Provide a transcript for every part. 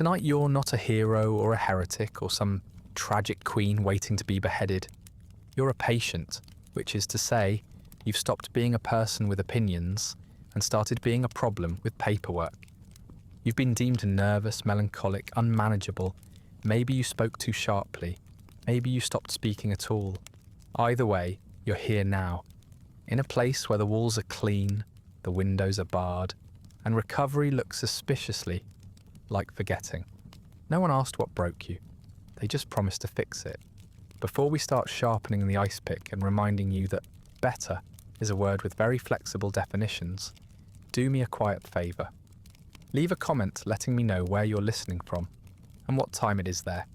Tonight you're not a hero or a heretic or some tragic queen waiting to be beheaded. You're a patient, which is to say, you've stopped being a person with opinions and started being a problem with paperwork. You've been deemed nervous, melancholic, unmanageable. Maybe you spoke too sharply. Maybe you stopped speaking at all. Either way, you're here now, in a place where the walls are clean, the windows are barred, and recovery looks suspiciously like forgetting. No one asked what broke you. They just promised to fix it. Before we start sharpening the ice pick and reminding you that better is a word with very flexible definitions, do me a quiet favour. Leave a comment letting me know where you're listening from and what time it is there.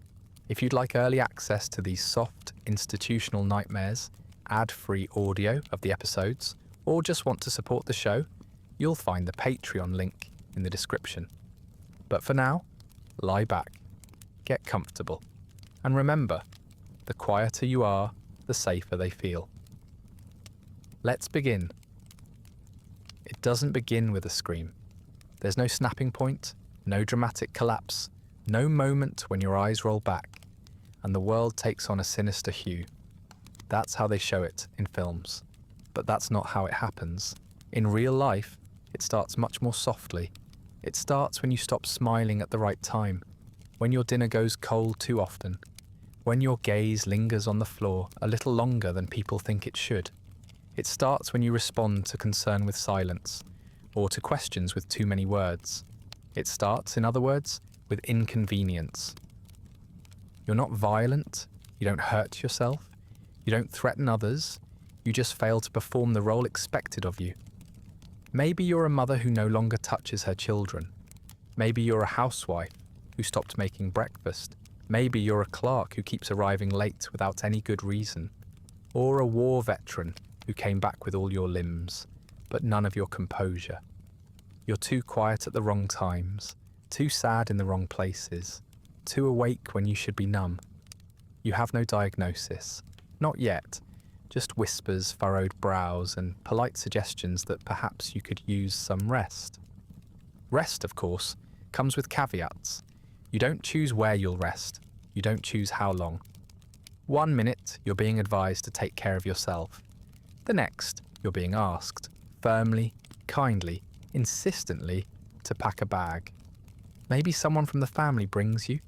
If you'd like early access to these soft, institutional nightmares, ad-free audio of the episodes, or just want to support the show, you'll find the Patreon link in the description. But for now, lie back, get comfortable, and remember, the quieter you are, the safer they feel. Let's begin. It doesn't begin with a scream. There's no snapping point, no dramatic collapse, no moment when your eyes roll back and the world takes on a sinister hue. That's how they show it in films. But that's not how it happens. In real life, it starts much more softly. It starts when you stop smiling at the right time, when your dinner goes cold too often, when your gaze lingers on the floor a little longer than people think it should. It starts when you respond to concern with silence, or to questions with too many words. It starts, in other words, with inconvenience. You're not violent, you don't hurt yourself, you don't threaten others, you just fail to perform the role expected of you. Maybe you're a mother who no longer touches her children. Maybe you're a housewife who stopped making breakfast. Maybe you're a clerk who keeps arriving late without any good reason. Or a war veteran who came back with all your limbs, but none of your composure. You're too quiet at the wrong times, too sad in the wrong places, too awake when you should be numb. You have no diagnosis. Not yet. Just whispers, furrowed brows, and polite suggestions that perhaps you could use some rest. Rest, of course, comes with caveats. You don't choose where you'll rest. You don't choose how long. 1 minute, you're being advised to take care of yourself. The next, you're being asked, firmly, kindly, insistently, to pack a bag. Maybe someone from the family brings you.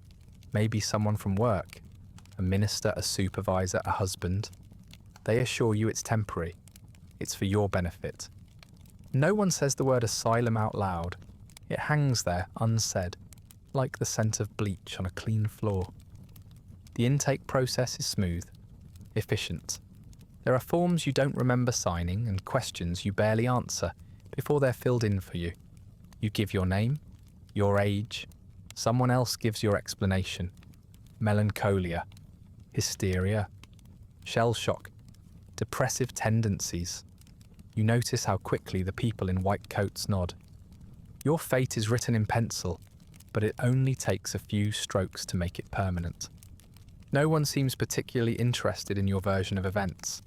Maybe someone from work. A minister, a supervisor, a husband. They assure you it's temporary. It's for your benefit. No one says the word asylum out loud. It hangs there unsaid, like the scent of bleach on a clean floor. The intake process is smooth, efficient. There are forms you don't remember signing and questions you barely answer before they're filled in for you. You give your name, your age. Someone else gives your explanation. Melancholia, hysteria, shell shock, depressive tendencies. You notice how quickly the people in white coats nod. Your fate is written in pencil, but it only takes a few strokes to make it permanent. No one seems particularly interested in your version of events.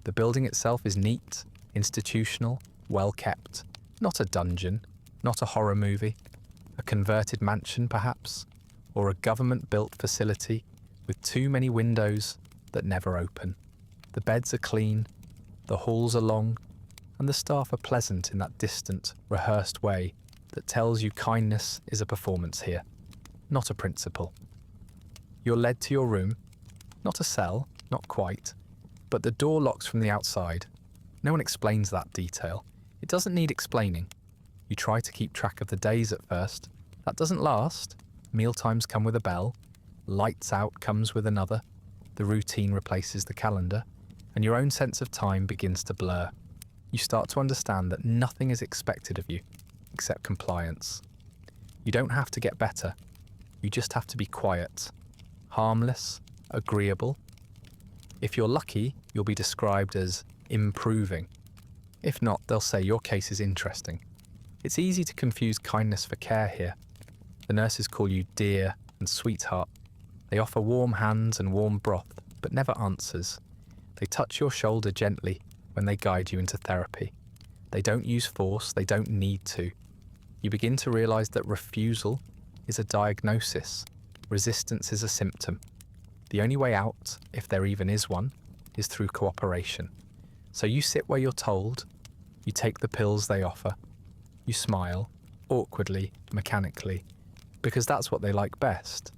The building itself is neat, institutional, well kept. Not a dungeon, not a horror movie. A converted mansion, perhaps, or a government-built facility with too many windows that never open. The beds are clean, the halls are long, and the staff are pleasant in that distant, rehearsed way that tells you kindness is a performance here, not a principle. You're led to your room, not a cell, not quite, but the door locks from the outside. No one explains that detail. It doesn't need explaining. You try to keep track of the days at first. That doesn't last. Mealtimes come with a bell. Lights out comes with another. The routine replaces the calendar, and your own sense of time begins to blur. You start to understand that nothing is expected of you, except compliance. You don't have to get better. You just have to be quiet, harmless, agreeable. If you're lucky, you'll be described as improving. If not, they'll say your case is interesting. It's easy to confuse kindness for care here. The nurses call you dear and sweetheart. They offer warm hands and warm broth, but never answers. They touch your shoulder gently when they guide you into therapy. They don't use force, they don't need to. You begin to realise that refusal is a diagnosis. Resistance is a symptom. The only way out, if there even is one, is through cooperation. So you sit where you're told, you take the pills they offer, you smile, awkwardly, mechanically, because that's what they like best.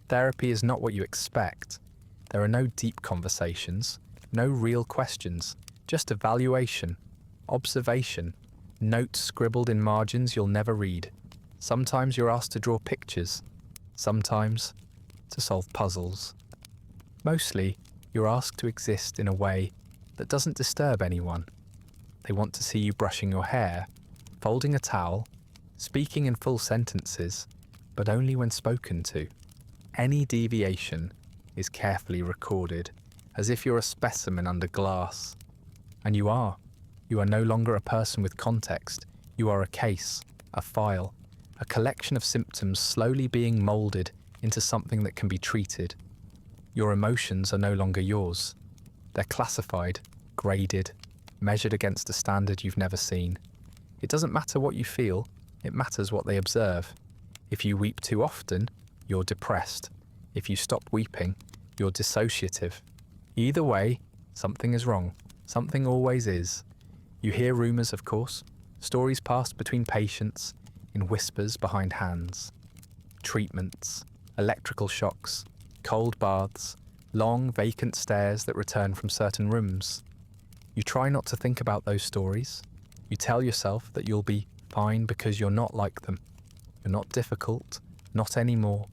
Therapy is not what you expect. There are no deep conversations, no real questions, just evaluation, observation, notes scribbled in margins you'll never read. Sometimes you're asked to draw pictures, sometimes to solve puzzles. Mostly, you're asked to exist in a way that doesn't disturb anyone. They want to see you brushing your hair, folding a towel, speaking in full sentences, but only when spoken to. Any deviation is carefully recorded, as if you're a specimen under glass. And you are. You are no longer a person with context. You are a case, a file, a collection of symptoms slowly being moulded into something that can be treated. Your emotions are no longer yours. They're classified, graded, measured against a standard you've never seen. It doesn't matter what you feel, it matters what they observe. If you weep too often, you're depressed. If you stop weeping, you're dissociative. Either way, something is wrong. Something always is. You hear rumours, of course, stories passed between patients, in whispers behind hands. Treatments, electrical shocks, cold baths, long vacant stares that return from certain rooms. You try not to think about those stories. You tell yourself that you'll be fine because you're not like them. You're not difficult, not anymore.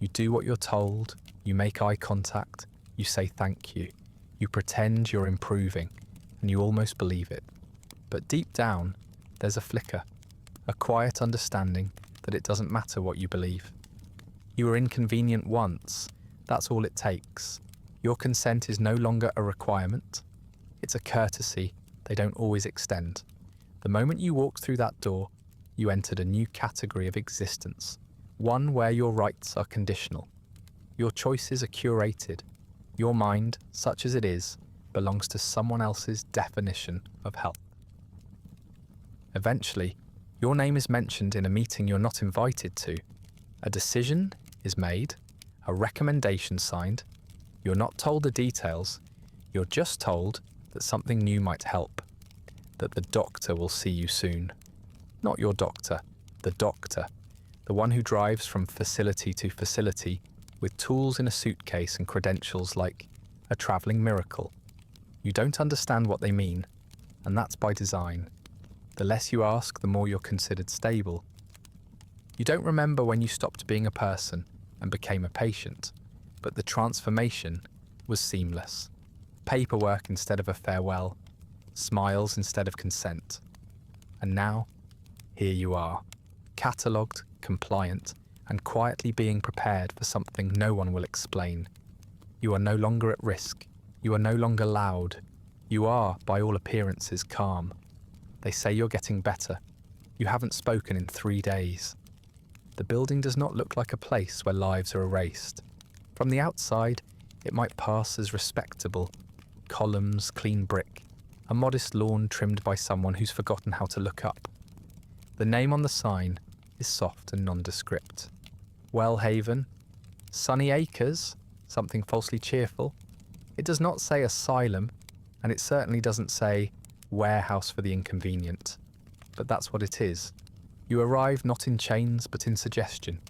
You do what you're told, you make eye contact, you say thank you. You pretend you're improving, and you almost believe it. But deep down, there's a flicker, a quiet understanding that it doesn't matter what you believe. You were inconvenient once, that's all it takes. Your consent is no longer a requirement. It's a courtesy they don't always extend. The moment you walked through that door, you entered a new category of existence, one where your rights are conditional. Your choices are curated. Your mind, such as it is, belongs to someone else's definition of health. Eventually, your name is mentioned in a meeting you're not invited to. A decision is made, a recommendation signed. You're not told the details. You're just told that something new might help, that the doctor will see you soon. Not your doctor, the doctor, the one who drives from facility to facility with tools in a suitcase and credentials like a travelling miracle. You don't understand what they mean, and that's by design. The less you ask, the more you're considered stable. You don't remember when you stopped being a person and became a patient, but the transformation was seamless. Paperwork instead of a farewell, smiles instead of consent. And now, here you are, catalogued, compliant, and quietly being prepared for something no one will explain. You are no longer at risk. You are no longer loud. You are, by all appearances, calm. They say you're getting better. You haven't spoken in 3 days. The building does not look like a place where lives are erased. From the outside, it might pass as respectable. Columns, clean brick, a modest lawn trimmed by someone who's forgotten how to look up. The name on the sign is soft and nondescript. Wellhaven, Sunny Acres, something falsely cheerful. It does not say asylum, and it certainly doesn't say warehouse for the inconvenient. But that's what it is. You arrive not in chains, but in suggestion.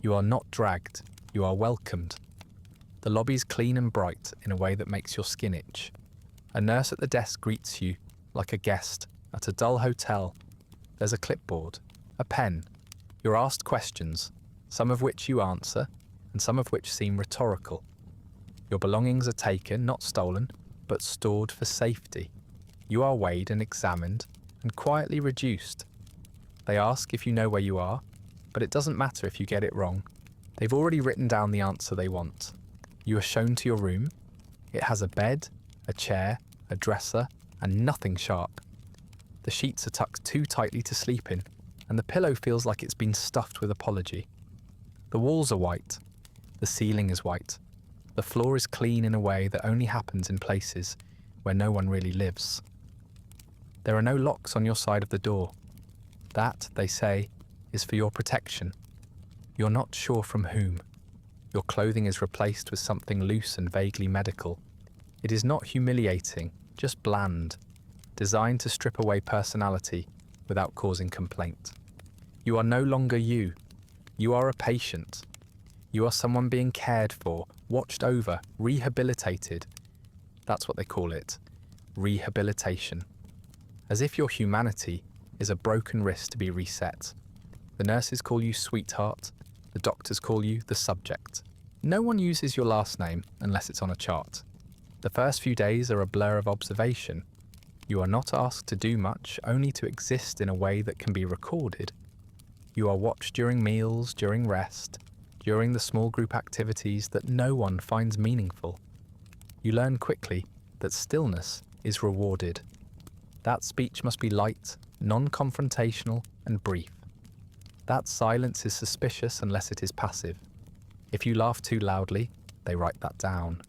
You are not dragged, you are welcomed. The lobby's clean and bright in a way that makes your skin itch. A nurse at the desk greets you like a guest at a dull hotel. There's a clipboard, a pen. You're asked questions, some of which you answer, and some of which seem rhetorical. Your belongings are taken, not stolen, but stored for safety. You are weighed and examined, and quietly reduced. They ask if you know where you are, but it doesn't matter if you get it wrong. They've already written down the answer they want. You are shown to your room. It has a bed, a chair, a dresser, and nothing sharp. The sheets are tucked too tightly to sleep in, and the pillow feels like it's been stuffed with apology. The walls are white. The ceiling is white. The floor is clean in a way that only happens in places where no one really lives. There are no locks on your side of the door. That, they say, is for your protection. You're not sure from whom. Your clothing is replaced with something loose and vaguely medical. It is not humiliating, just bland, designed to strip away personality without causing complaint. You are no longer you. You are a patient. You are someone being cared for, watched over, rehabilitated. That's what they call it, rehabilitation. As if your humanity is a broken wrist to be reset. The nurses call you sweetheart, the doctors call you the subject. No one uses your last name unless it's on a chart. The first few days are a blur of observation. You are not asked to do much, only to exist in a way that can be recorded. You are watched during meals, during rest, during the small group activities that no one finds meaningful. You learn quickly that stillness is rewarded. That speech must be light, non-confrontational, and brief. That silence is suspicious unless it is passive. If you laugh too loudly, they write that down.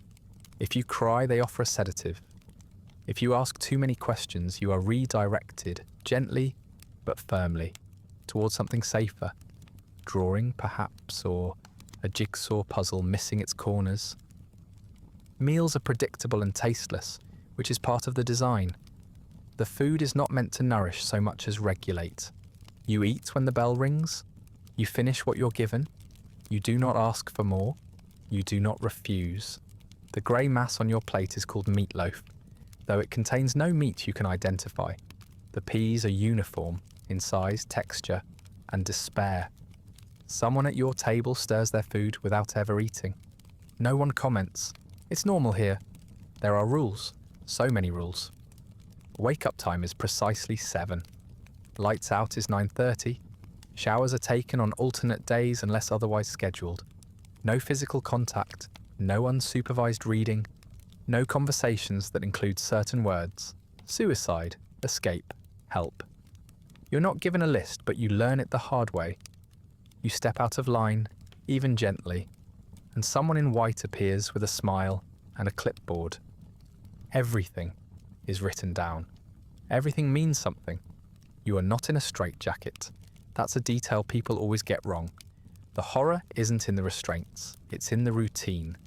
If you cry, they offer a sedative. If you ask too many questions, you are redirected, gently but firmly, towards something safer. Drawing, perhaps, or a jigsaw puzzle missing its corners. Meals are predictable and tasteless, which is part of the design. The food is not meant to nourish so much as regulate. You eat when the bell rings. You finish what you're given. You do not ask for more. You do not refuse. The grey mass on your plate is called meatloaf, though it contains no meat you can identify. The peas are uniform in size, texture, and despair. Someone at your table stirs their food without ever eating. No one comments. It's normal here. There are rules. So many rules. Wake-up time is precisely 7. Lights out is 9:30. Showers are taken on alternate days unless otherwise scheduled. No physical contact. No unsupervised reading. No conversations that include certain words. Suicide. Escape. Help. You're not given a list, but you learn it the hard way. You step out of line, even gently, and someone in white appears with a smile and a clipboard. Everything is written down. Everything means something. You are not in a straitjacket. That's a detail people always get wrong. The horror isn't in the restraints. It's in the routine.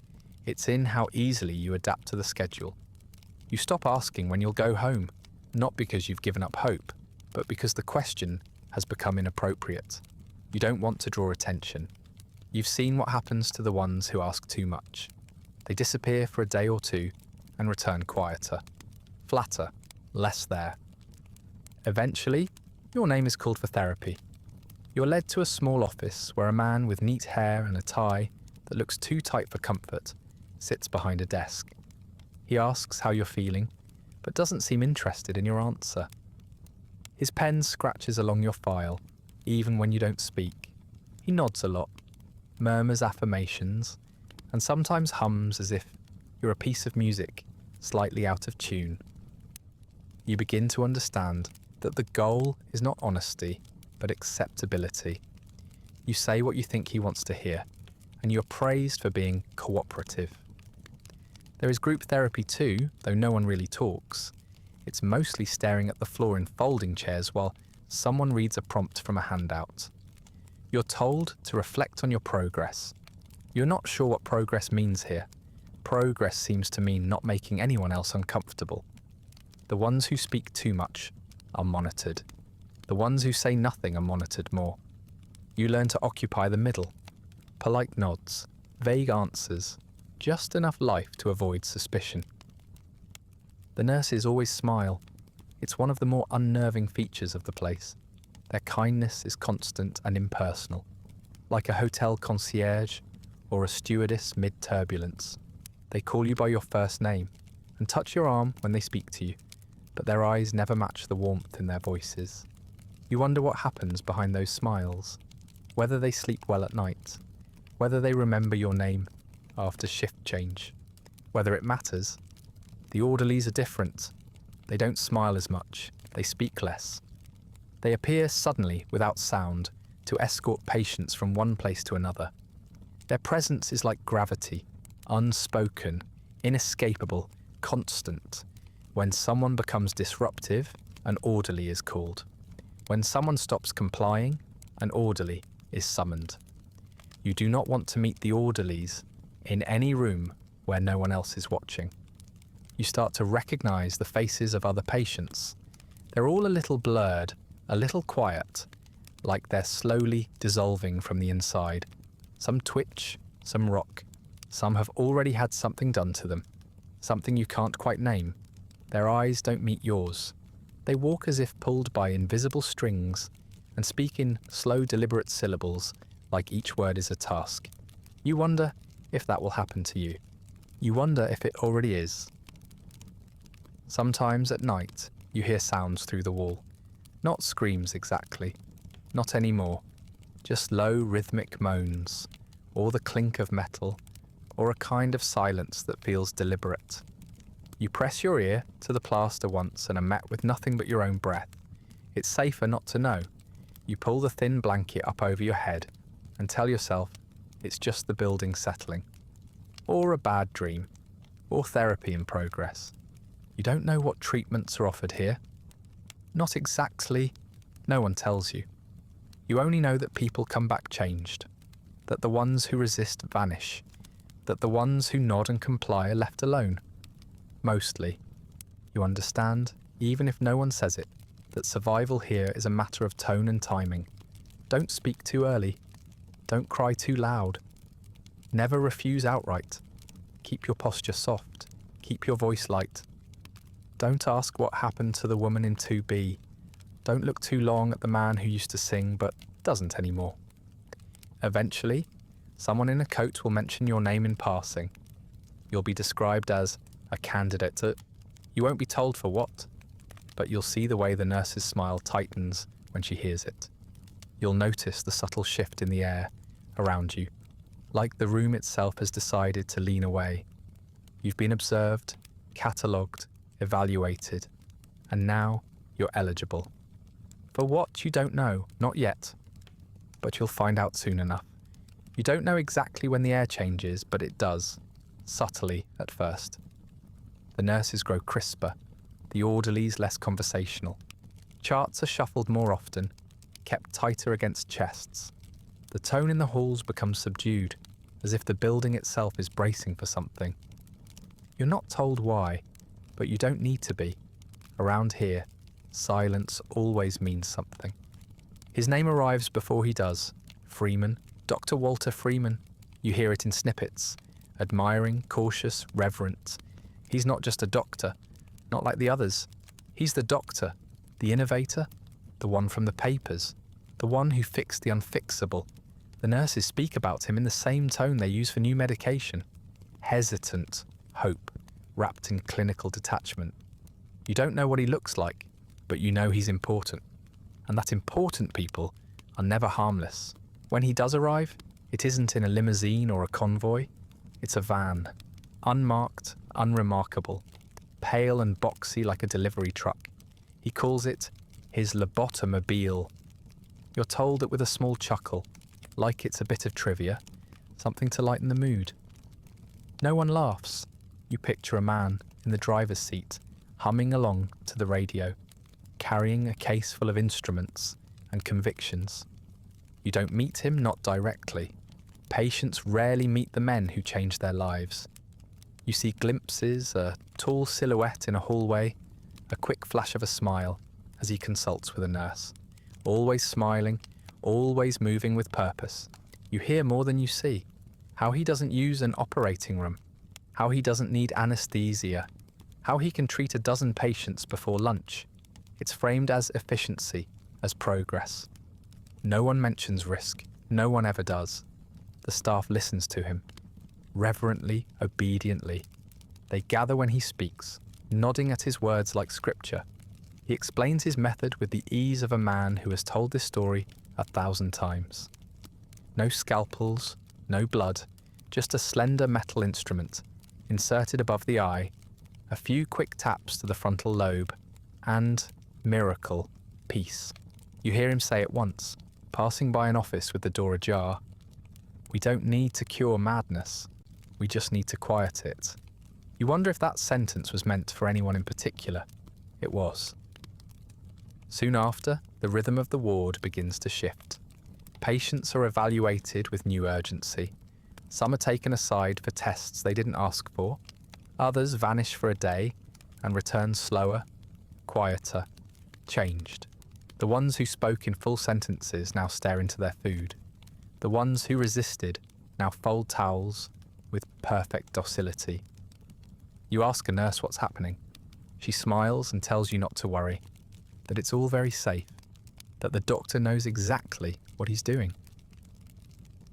It's in how easily you adapt to the schedule. You stop asking when you'll go home, not because you've given up hope, but because the question has become inappropriate. You don't want to draw attention. You've seen what happens to the ones who ask too much. They disappear for a day or two and return quieter, flatter, less there. Eventually, your name is called for therapy. You're led to a small office where a man with neat hair and a tie that looks too tight for comfort sits behind a desk. He asks how you're feeling, but doesn't seem interested in your answer. His pen scratches along your file, even when you don't speak. He nods a lot, murmurs affirmations, and sometimes hums as if you're a piece of music slightly out of tune. You begin to understand that the goal is not honesty, but acceptability. You say what you think he wants to hear, and you're praised for being cooperative. There is group therapy too, though no one really talks. It's mostly staring at the floor in folding chairs while someone reads a prompt from a handout. You're told to reflect on your progress. You're not sure what progress means here. Progress seems to mean not making anyone else uncomfortable. The ones who speak too much are monitored. The ones who say nothing are monitored more. You learn to occupy the middle. Polite nods, vague answers, just enough life to avoid suspicion. The nurses always smile. It's one of the more unnerving features of the place. Their kindness is constant and impersonal, like a hotel concierge or a stewardess mid-turbulence. They call you by your first name and touch your arm when they speak to you, but their eyes never match the warmth in their voices. You wonder what happens behind those smiles, whether they sleep well at night, whether they remember your name after shift change, whether it matters. The orderlies are different. They don't smile as much, they speak less. They appear suddenly without sound to escort patients from one place to another. Their presence is like gravity, unspoken, inescapable, constant. When someone becomes disruptive, an orderly is called. When someone stops complying, an orderly is summoned. You do not want to meet the orderlies in any room where no one else is watching. You start to recognize the faces of other patients. They're all a little blurred, a little quiet, like they're slowly dissolving from the inside. Some twitch, some rock. Some have already had something done to them, something you can't quite name. Their eyes don't meet yours. They walk as if pulled by invisible strings and speak in slow, deliberate syllables, like each word is a task. You wonder if that will happen to you. You wonder if it already is. Sometimes at night, you hear sounds through the wall. Not screams exactly. Not anymore. Just low, rhythmic moans, or the clink of metal, or a kind of silence that feels deliberate. You press your ear to the plaster once and are met with nothing but your own breath. It's safer not to know. You pull the thin blanket up over your head and tell yourself it's just the building settling. Or a bad dream. Or therapy in progress. You don't know what treatments are offered here. Not exactly. No one tells you. You only know that people come back changed. That the ones who resist vanish. That the ones who nod and comply are left alone. Mostly. You understand, even if no one says it, that survival here is a matter of tone and timing. Don't speak too early. Don't cry too loud. Never refuse outright. Keep your posture soft. Keep your voice light. Don't ask what happened to the woman in 2B. Don't look too long at the man who used to sing but doesn't anymore. Eventually, someone in a coat will mention your name in passing. You'll be described as a candidate to... You won't be told for what, but you'll see the way the nurse's smile tightens when she hears it. You'll notice the subtle shift in the air around you, like the room itself has decided to lean away. You've been observed, catalogued, evaluated, and now you're eligible. For what, you don't know, not yet, but you'll find out soon enough. You don't know exactly when the air changes, but it does, subtly at first. The nurses grow crisper, the orderlies less conversational. Charts are shuffled more often, kept tighter against chests. The tone in the halls becomes subdued, as if the building itself is bracing for something. You're not told why, but you don't need to be. Around here, silence always means something. His name arrives before he does. Freeman, Dr. Walter Freeman. You hear it in snippets. Admiring, cautious, reverent. He's not just a doctor, not like the others. He's the doctor, the innovator, the one from the papers, the one who fixed the unfixable. The nurses speak about him in the same tone they use for new medication. Hesitant hope, wrapped in clinical detachment. You don't know what he looks like, but you know he's important. And that important people are never harmless. When he does arrive, it isn't in a limousine or a convoy. It's a van. Unmarked, unremarkable. Pale and boxy like a delivery truck. He calls it his Lobotomobile. You're told it with a small chuckle, like it's a bit of trivia, something to lighten the mood. No one laughs. You picture a man in the driver's seat, humming along to the radio, carrying a case full of instruments and convictions. You don't meet him, not directly. Patients rarely meet the men who change their lives. You see glimpses, a tall silhouette in a hallway, a quick flash of a smile as he consults with a nurse. Always smiling, always moving with purpose. You hear more than you see. How he doesn't use an operating room. How he doesn't need anesthesia. How he can treat a dozen patients before lunch. It's framed as efficiency, as progress. No one mentions risk. No one ever does. The staff listens to him. Reverently, obediently. They gather when he speaks, nodding at his words like scripture. He explains his method with the ease of a man who has told this story 1,000 times. No scalpels, no blood, just a slender metal instrument, inserted above the eye, a few quick taps to the frontal lobe, and, miracle, peace. You hear him say it once, passing by an office with the door ajar. We don't need to cure madness. We just need to quiet it. You wonder if that sentence was meant for anyone in particular. It was. Soon after, the rhythm of the ward begins to shift. Patients are evaluated with new urgency. Some are taken aside for tests they didn't ask for. Others vanish for a day and return slower, quieter, changed. The ones who spoke in full sentences now stare into their food. The ones who resisted now fold towels with perfect docility. You ask a nurse what's happening. She smiles and tells you not to worry, that it's all very safe, that the doctor knows exactly what he's doing.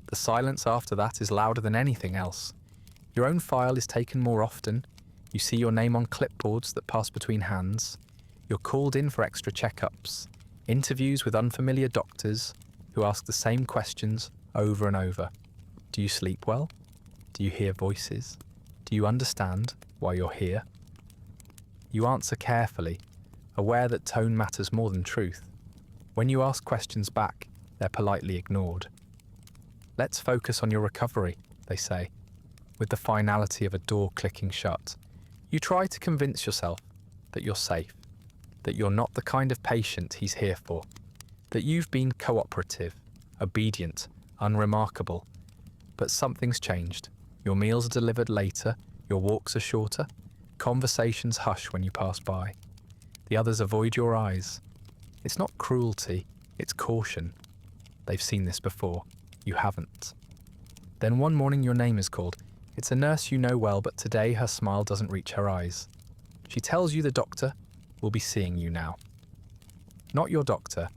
The silence after that is louder than anything else. Your own file is taken more often. You see your name on clipboards that pass between hands. You're called in for extra checkups, interviews with unfamiliar doctors who ask the same questions over and over. Do you sleep well? Do you hear voices? Do you understand why you're here? You answer carefully, aware that tone matters more than truth. When you ask questions back, they're politely ignored. Let's focus on your recovery, they say, with the finality of a door clicking shut. You try to convince yourself that you're safe, that you're not the kind of patient he's here for, that you've been cooperative, obedient, unremarkable. But something's changed. Your meals are delivered later, your walks are shorter, conversations hush when you pass by. The others avoid your eyes. It's not cruelty, it's caution. They've seen this before. You haven't. Then one morning your name is called. It's a nurse you know well, but today her smile doesn't reach her eyes. She tells you the doctor will be seeing you now. Not your doctor.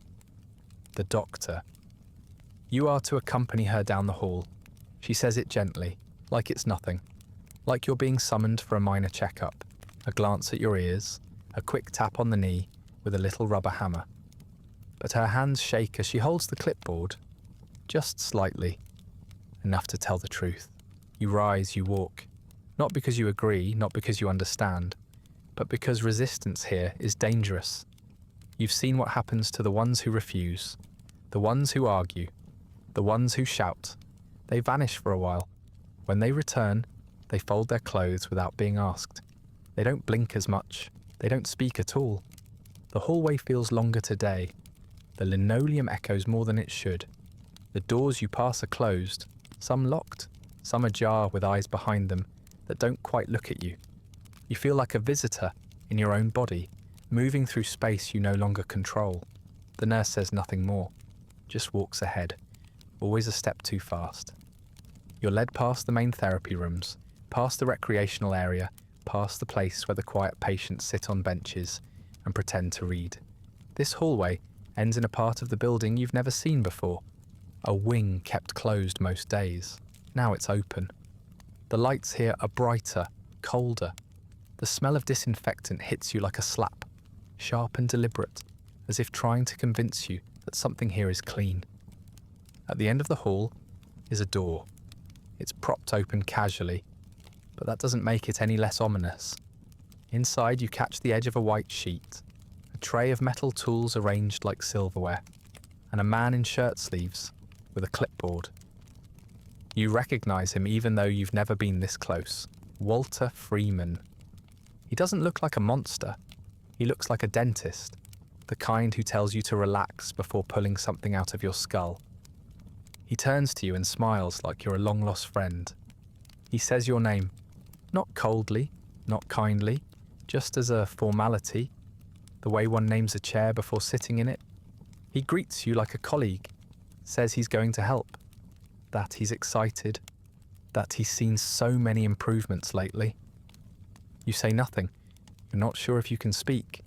The doctor. You are to accompany her down the hall. She says it gently, like it's nothing. Like you're being summoned for a minor checkup. A glance at your ears, a quick tap on the knee with a little rubber hammer. But her hands shake as she holds the clipboard. Just slightly. Enough to tell the truth. You rise, you walk. Not because you agree, not because you understand, but because resistance here is dangerous. You've seen what happens to the ones who refuse, the ones who argue, the ones who shout. They vanish for a while. When they return, they fold their clothes without being asked. They don't blink as much. They don't speak at all. The hallway feels longer today. The linoleum echoes more than it should. The doors you pass are closed, some locked, some ajar with eyes behind them that don't quite look at you. You feel like a visitor in your own body, moving through space you no longer control. The nurse says nothing more, just walks ahead, always a step too fast. You're led past the main therapy rooms, past the recreational area, past the place where the quiet patients sit on benches and pretend to read. This hallway ends in a part of the building you've never seen before. A wing kept closed most days. Now it's open. The lights here are brighter, colder. The smell of disinfectant hits you like a slap, sharp and deliberate, as if trying to convince you that something here is clean. At the end of the hall is a door. It's propped open casually, but that doesn't make it any less ominous. Inside you catch the edge of a white sheet, a tray of metal tools arranged like silverware, and a man in shirt sleeves with a clipboard. You recognize him even though you've never been this close. Walter Freeman. He doesn't look like a monster. He looks like a dentist, the kind who tells you to relax before pulling something out of your skull. He turns to you and smiles like you're a long-lost friend. He says your name, not coldly, not kindly, just as a formality, the way one names a chair before sitting in it. He greets you like a colleague, says he's going to help, that he's excited, that he's seen so many improvements lately. You say nothing. You're not sure if you can speak.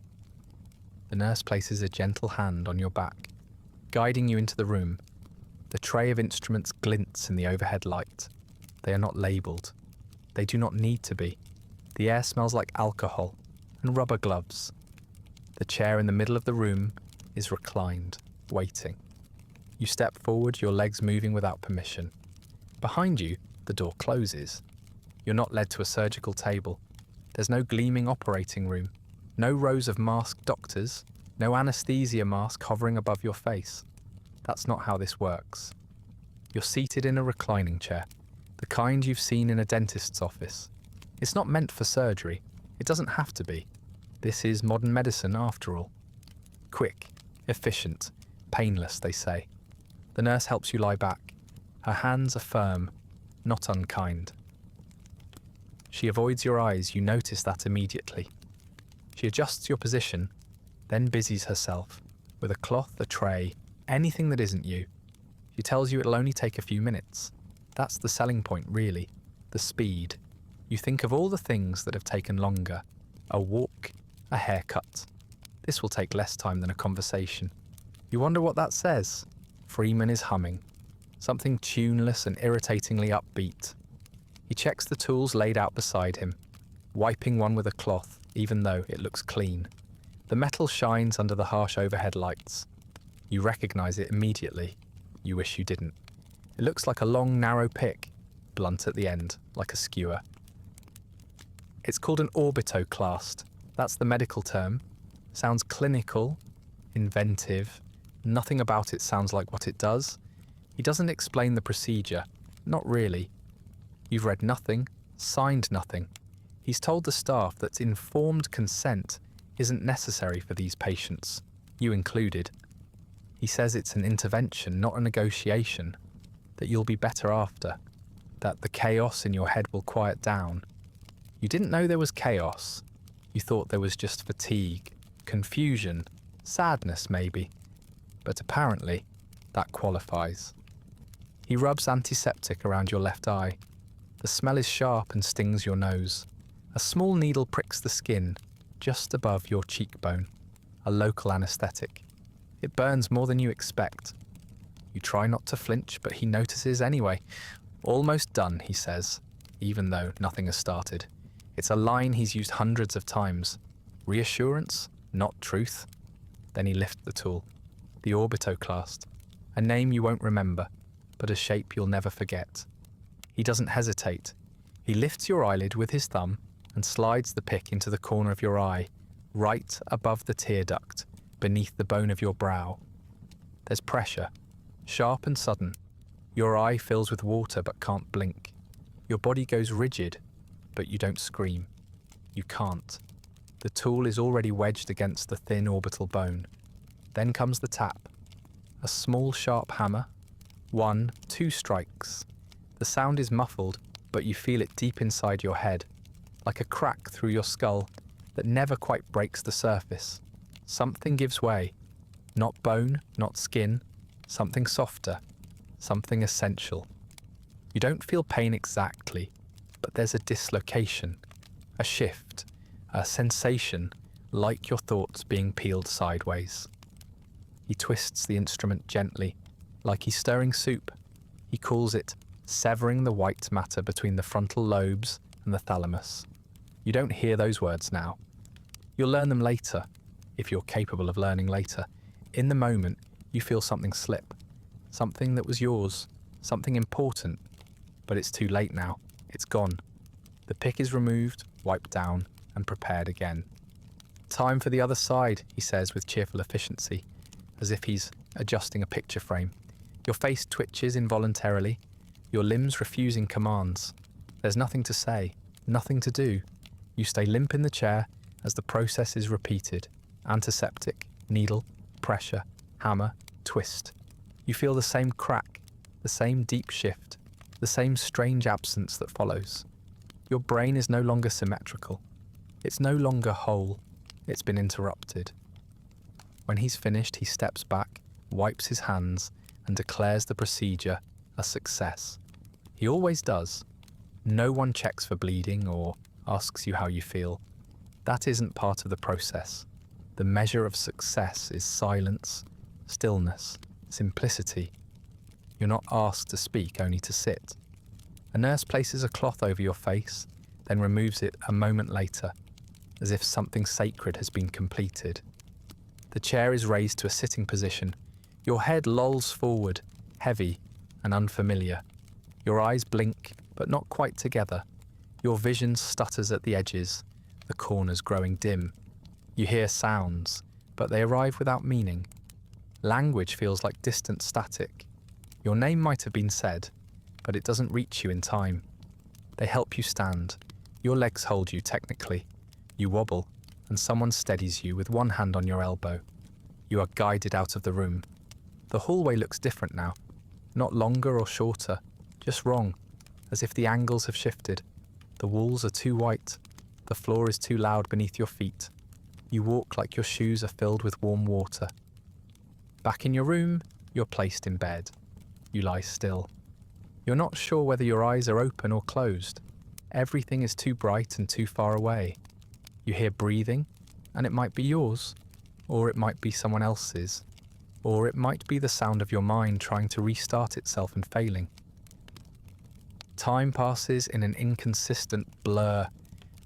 The nurse places a gentle hand on your back, guiding you into the room. The tray of instruments glints in the overhead light. They are not labelled. They do not need to be. The air smells like alcohol and rubber gloves. The chair in the middle of the room is reclined, waiting. You step forward, your legs moving without permission. Behind you, the door closes. You're not led to a surgical table. There's no gleaming operating room, no rows of masked doctors, no anesthesia mask hovering above your face. That's not how this works. You're seated in a reclining chair, the kind you've seen in a dentist's office. It's not meant for surgery. It doesn't have to be. This is modern medicine after all. Quick, efficient, painless, they say. The nurse helps you lie back. Her hands are firm, not unkind. She avoids your eyes, you notice that immediately. She adjusts your position, then busies herself with a cloth, a tray, anything that isn't you. She tells you it'll only take a few minutes. That's the selling point, really, the speed. You think of all the things that have taken longer. A walk, a haircut. This will take less time than a conversation. You wonder what that says. Freeman is humming. Something tuneless and irritatingly upbeat. He checks the tools laid out beside him, wiping one with a cloth, even though it looks clean. The metal shines under the harsh overhead lights. You recognize it immediately. You wish you didn't. It looks like a long, narrow pick, blunt at the end, like a skewer. It's called an orbitoclast. That's the medical term. Sounds clinical, inventive. Nothing about it sounds like what it does. He doesn't explain the procedure. Not really. You've read nothing, signed nothing. He's told the staff that informed consent isn't necessary for these patients, you included. He says it's an intervention, not a negotiation, that you'll be better after, that the chaos in your head will quiet down. You didn't know there was chaos. You thought there was just fatigue, confusion, sadness maybe. But apparently, that qualifies. He rubs antiseptic around your left eye. The smell is sharp and stings your nose. A small needle pricks the skin, just above your cheekbone. A local anaesthetic. It burns more than you expect. You try not to flinch, but he notices anyway. Almost done, he says, even though nothing has started. It's a line he's used hundreds of times. Reassurance, not truth. Then he lifts the tool. The orbitoclast. A name you won't remember, but a shape you'll never forget. He doesn't hesitate. He lifts your eyelid with his thumb and slides the pick into the corner of your eye, right above the tear duct, beneath the bone of your brow. There's pressure, sharp and sudden. Your eye fills with water but can't blink. Your body goes rigid, but you don't scream. You can't. The tool is already wedged against the thin orbital bone. Then comes the tap. A small sharp hammer. 1, 2 strikes. The sound is muffled, but you feel it deep inside your head, like a crack through your skull that never quite breaks the surface. Something gives way. Not bone, not skin, something softer, something essential. You don't feel pain exactly, but there's a dislocation, a shift, a sensation like your thoughts being peeled sideways. He twists the instrument gently, like he's stirring soup. He calls it severing the white matter between the frontal lobes and the thalamus. You don't hear those words now. You'll learn them later, if you're capable of learning later. In the moment, you feel something slip, something that was yours, something important, but it's too late now. It's gone. The pick is removed, wiped down, and prepared again. Time for the other side, he says with cheerful efficiency, as if he's adjusting a picture frame. Your face twitches involuntarily, your limbs refusing commands. There's nothing to say, nothing to do. You stay limp in the chair as the process is repeated. Antiseptic, needle, pressure, hammer, twist. You feel the same crack, the same deep shift, the same strange absence that follows. Your brain is no longer symmetrical. It's no longer whole. It's been interrupted. When he's finished, he steps back, wipes his hands, and declares the procedure a success. He always does. No one checks for bleeding or asks you how you feel. That isn't part of the process. The measure of success is silence, stillness, simplicity. You're not asked to speak, only to sit. A nurse places a cloth over your face, then removes it a moment later, as if something sacred has been completed. The chair is raised to a sitting position. Your head lolls forward, heavy and unfamiliar. Your eyes blink, but not quite together. Your vision stutters at the edges, the corners growing dim. You hear sounds, but they arrive without meaning. Language feels like distant static. Your name might have been said, but it doesn't reach you in time. They help you stand. Your legs hold you technically. You wobble, and someone steadies you with one hand on your elbow. You are guided out of the room. The hallway looks different now. Not longer or shorter, just wrong, as if the angles have shifted. The walls are too white. The floor is too loud beneath your feet. You walk like your shoes are filled with warm water. Back in your room, you're placed in bed. You lie still. You're not sure whether your eyes are open or closed. Everything is too bright and too far away. You hear breathing, and it might be yours, or it might be someone else's, or it might be the sound of your mind trying to restart itself and failing. Time passes in an inconsistent blur.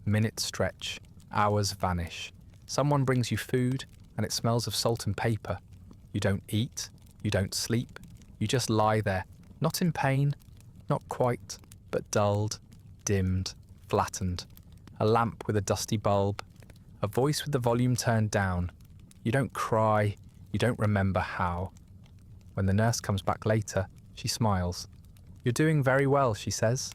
Minutes stretch, hours vanish. Someone brings you food, and it smells of salt and paper. You don't eat, you don't sleep, you just lie there, not in pain, not quite, but dulled, dimmed, flattened. A lamp with a dusty bulb, a voice with the volume turned down. You don't cry, you don't remember how. When the nurse comes back later, she smiles. You're doing very well, she says.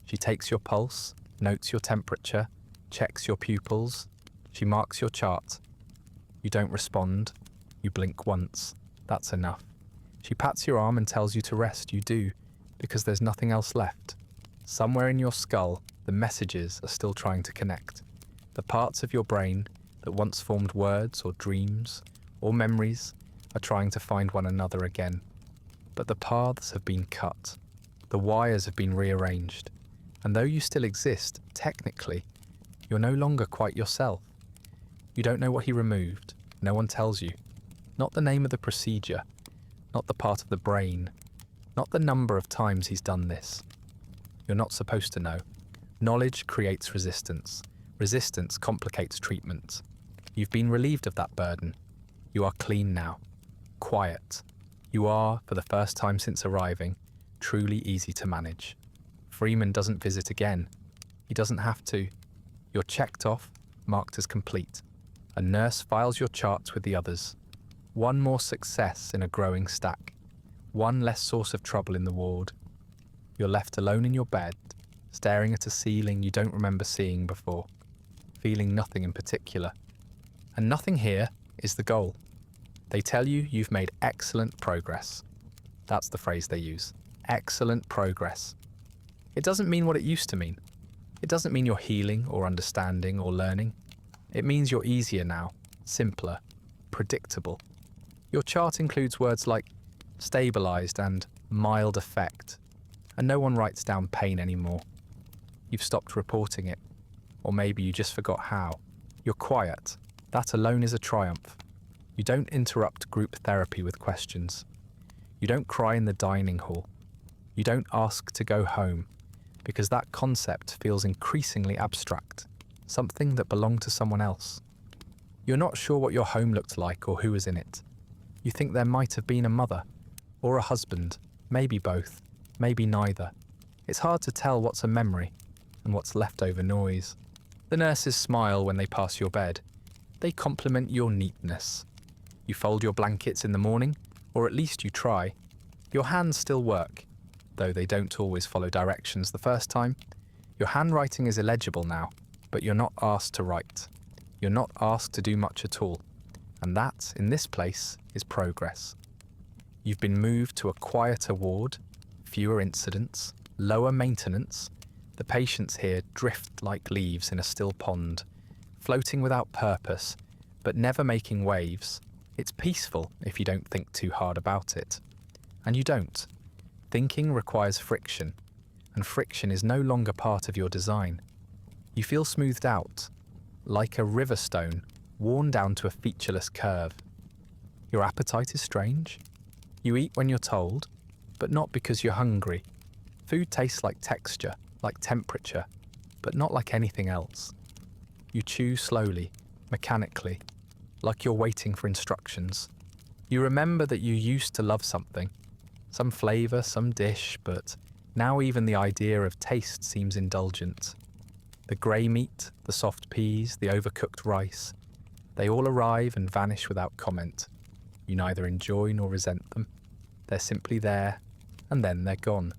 She takes your pulse, notes your temperature, checks your pupils. She marks your chart. You don't respond. You blink once. That's enough. She pats your arm and tells you to rest. You do, because there's nothing else left. Somewhere in your skull, the messages are still trying to connect. The parts of your brain that once formed words or dreams or memories are trying to find one another again. But the paths have been cut. The wires have been rearranged. And though you still exist, technically, you're no longer quite yourself. You don't know what he removed. No one tells you. Not the name of the procedure. Not the part of the brain. Not the number of times he's done this. You're not supposed to know. Knowledge creates resistance. Resistance complicates treatment. You've been relieved of that burden. You are clean now. Quiet. You are, for the first time since arriving, truly easy to manage. Freeman doesn't visit again. He doesn't have to. You're checked off, marked as complete. A nurse files your charts with the others. One more success in a growing stack. One less source of trouble in the ward. You're left alone in your bed, staring at a ceiling you don't remember seeing before, feeling nothing in particular. And nothing here is the goal. They tell you you've made excellent progress. That's the phrase they use. Excellent progress. It doesn't mean what it used to mean. It doesn't mean you're healing or understanding or learning. It means you're easier now, simpler, predictable. Your chart includes words like stabilized and mild effect, and no one writes down pain anymore. You've stopped reporting it, or maybe you just forgot how. You're quiet. That alone is a triumph. You don't interrupt group therapy with questions. You don't cry in the dining hall. You don't ask to go home, because that concept feels increasingly abstract, something that belonged to someone else. You're not sure what your home looked like or who was in it. You think there might have been a mother, or a husband, maybe both, maybe neither. It's hard to tell what's a memory and what's leftover noise. The nurses smile when they pass your bed. They compliment your neatness. You fold your blankets in the morning, or at least you try. Your hands still work, though they don't always follow directions the first time. Your handwriting is illegible now, but you're not asked to write. You're not asked to do much at all. And that, in this place, is progress. You've been moved to a quieter ward, fewer incidents, lower maintenance. The patients here drift like leaves in a still pond, floating without purpose, but never making waves. It's peaceful if you don't think too hard about it. And you don't. Thinking requires friction, and friction is no longer part of your design. You feel smoothed out, like a river stone worn down to a featureless curve. Your appetite is strange. You eat when you're told, but not because you're hungry. Food tastes like texture, like temperature, but not like anything else. You chew slowly, mechanically, like you're waiting for instructions. You remember that you used to love something, some flavour, some dish, but now even the idea of taste seems indulgent. The grey meat, the soft peas, the overcooked rice, they all arrive and vanish without comment. You neither enjoy nor resent them. They're simply there, and then they're gone.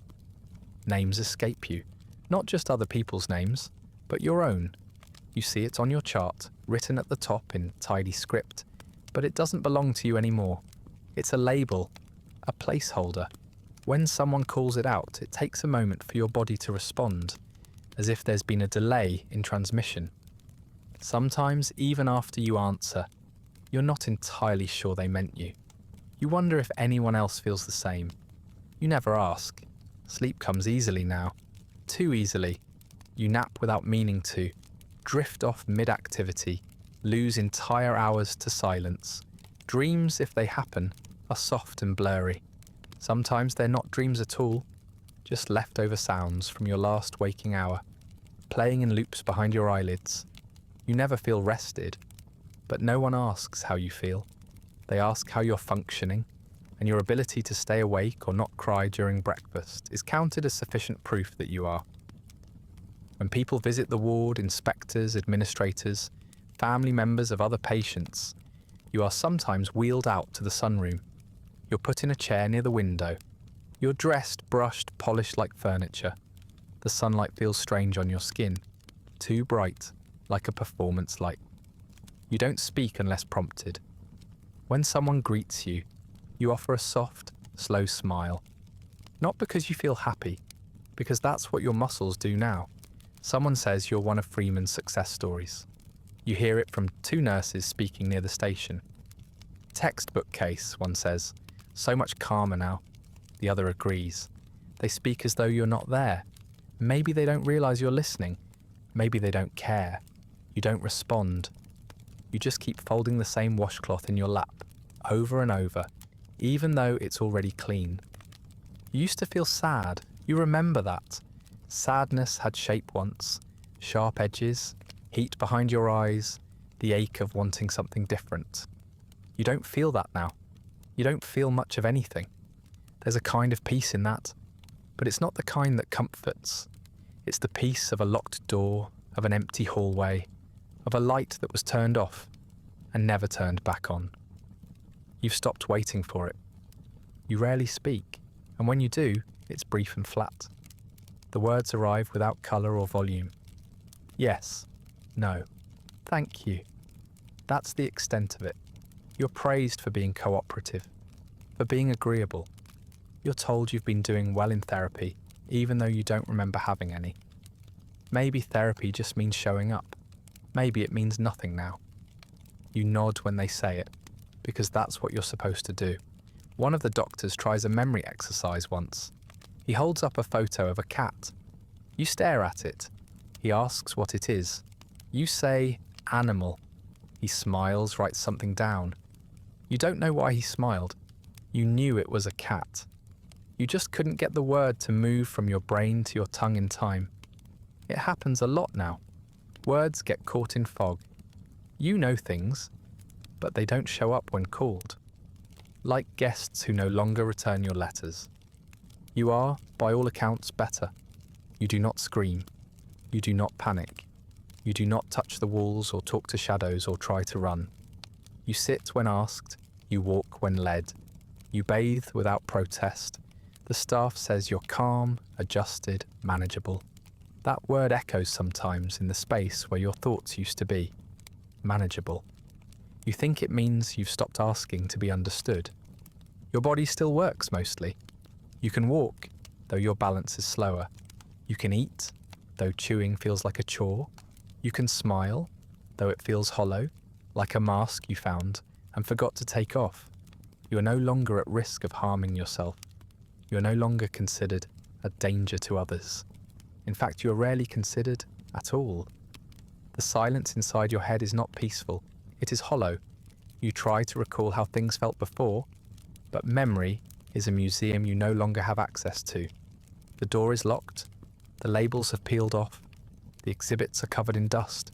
Names escape you, not just other people's names, but your own. You see it on your chart, written at the top in tidy script, but it doesn't belong to you anymore. It's a label, a placeholder. When someone calls it out, it takes a moment for your body to respond, as if there's been a delay in transmission. Sometimes, even after you answer, you're not entirely sure they meant you. You wonder if anyone else feels the same. You never ask. Sleep comes easily now. Too easily. You nap without meaning to, drift off mid-activity, lose entire hours to silence. Dreams, if they happen, are soft and blurry. Sometimes they're not dreams at all, just leftover sounds from your last waking hour, playing in loops behind your eyelids. You never feel rested, but no one asks how you feel. They ask how you're functioning, and your ability to stay awake or not cry during breakfast is counted as sufficient proof that you are. When people visit the ward, inspectors, administrators, family members of other patients, you are sometimes wheeled out to the sunroom. You're put in a chair near the window. You're dressed, brushed, polished like furniture. The sunlight feels strange on your skin, too bright, like a performance light. You don't speak unless prompted. When someone greets you, you offer a soft, slow smile. Not because you feel happy, because that's what your muscles do now. Someone says you're one of Freeman's success stories. You hear it from two nurses speaking near the station. Textbook case, one says. So much calmer now. The other agrees. They speak as though you're not there. Maybe they don't realise you're listening. Maybe they don't care. You don't respond. You just keep folding the same washcloth in your lap, over and over, even though it's already clean. You used to feel sad. You remember that. Sadness had shape once, sharp edges, heat behind your eyes, the ache of wanting something different. You don't feel that now. You don't feel much of anything. There's a kind of peace in that, but it's not the kind that comforts. It's the peace of a locked door, of an empty hallway, of a light that was turned off and never turned back on. You've stopped waiting for it. You rarely speak, and when you do, it's brief and flat. The words arrive without colour or volume. Yes, no, thank you. That's the extent of it. You're praised for being cooperative, for being agreeable. You're told you've been doing well in therapy, even though you don't remember having any. Maybe therapy just means showing up. Maybe it means nothing now. You nod when they say it, because that's what you're supposed to do. One of the doctors tries a memory exercise once. He holds up a photo of a cat. You stare at it. He asks what it is. You say, animal. He smiles, writes something down. You don't know why he smiled. You knew it was a cat. You just couldn't get the word to move from your brain to your tongue in time. It happens a lot now. Words get caught in fog. You know things, but they don't show up when called. Like guests who no longer return your letters. You are, by all accounts, better. You do not scream. You do not panic. You do not touch the walls or talk to shadows or try to run. You sit when asked. You walk when led. You bathe without protest. The staff says you're calm, adjusted, manageable. That word echoes sometimes in the space where your thoughts used to be. Manageable. You think it means you've stopped asking to be understood. Your body still works mostly. You can walk, though your balance is slower. You can eat, though chewing feels like a chore. You can smile, though it feels hollow, like a mask you found and forgot to take off. You are no longer at risk of harming yourself. You are no longer considered a danger to others. In fact, you are rarely considered at all. The silence inside your head is not peaceful. It is hollow. You try to recall how things felt before, but memory is a museum you no longer have access to. The door is locked. The labels have peeled off. The exhibits are covered in dust.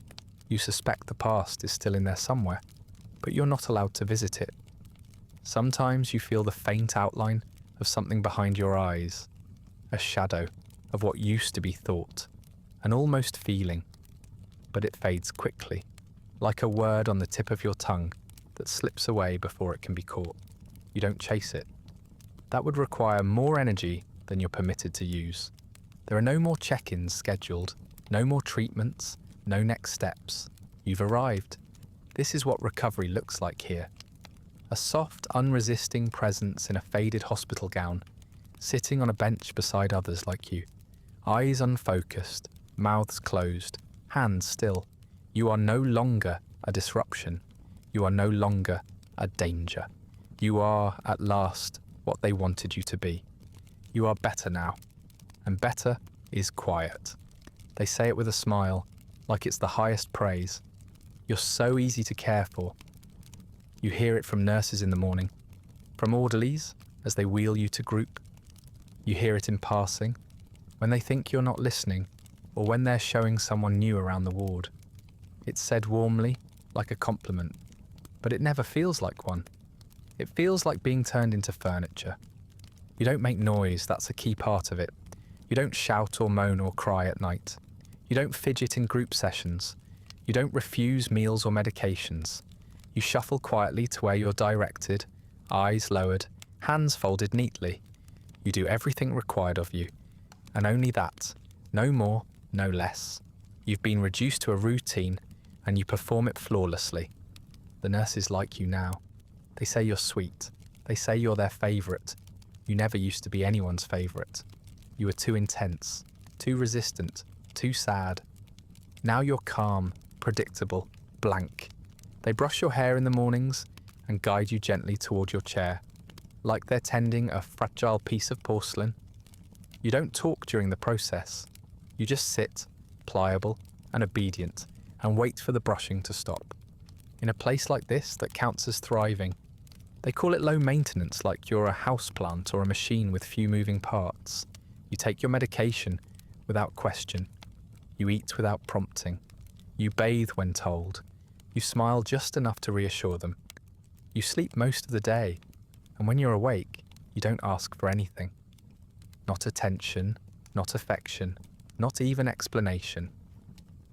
You suspect the past is still in there somewhere, but you're not allowed to visit it. Sometimes you feel the faint outline of something behind your eyes, a shadow of what used to be thought, an almost feeling, but it fades quickly, like a word on the tip of your tongue that slips away before it can be caught. You don't chase it. That would require more energy than you're permitted to use. There are no more check-ins scheduled, no more treatments, no next steps. You've arrived. This is what recovery looks like here. A soft, unresisting presence in a faded hospital gown, sitting on a bench beside others like you, eyes unfocused, mouths closed, hands still. You are no longer a disruption. You are no longer a danger. You are, at last, what they wanted you to be. You are better now, and better is quiet. They say it with a smile, like it's the highest praise. You're so easy to care for. You hear it from nurses in the morning, from orderlies as they wheel you to group. You hear it in passing, when they think you're not listening, or when they're showing someone new around the ward. It's said warmly, like a compliment, but it never feels like one. It feels like being turned into furniture. You don't make noise, that's a key part of it. You don't shout or moan or cry at night. You don't fidget in group sessions. You don't refuse meals or medications. You shuffle quietly to where you're directed, eyes lowered, hands folded neatly. You do everything required of you, and only that, no more, no less. You've been reduced to a routine, and you perform it flawlessly. The nurses like you now. They say you're sweet. They say you're their favourite. You never used to be anyone's favourite. You were too intense, too resistant, too sad. Now you're calm, predictable, blank. They brush your hair in the mornings and guide you gently toward your chair, like they're tending a fragile piece of porcelain. You don't talk during the process. You just sit, pliable and obedient, and wait for the brushing to stop. In a place like this that counts as thriving, they call it low maintenance, like you're a houseplant or a machine with few moving parts. You take your medication without question. You eat without prompting. You bathe when told. You smile just enough to reassure them. You sleep most of the day, and when you're awake, you don't ask for anything. Not attention, not affection, not even explanation.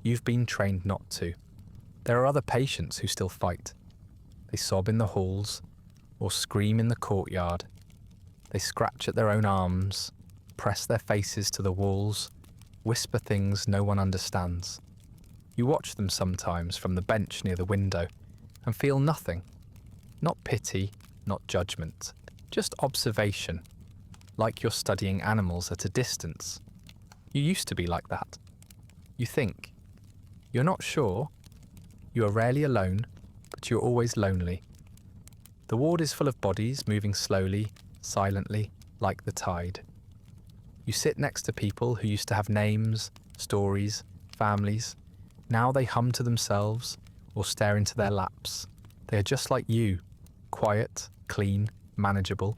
You've been trained not to. There are other patients who still fight. They sob in the halls, or scream in the courtyard. They scratch at their own arms, press their faces to the walls, whisper things no one understands. You watch them sometimes from the bench near the window and feel nothing. Not pity, not judgment, just observation, like you're studying animals at a distance. You used to be like that. You think. You're not sure. You are rarely alone, but you're always lonely. The ward is full of bodies moving slowly, silently, like the tide. You sit next to people who used to have names, stories, families. Now they hum to themselves or stare into their laps. They are just like you, quiet, clean, manageable.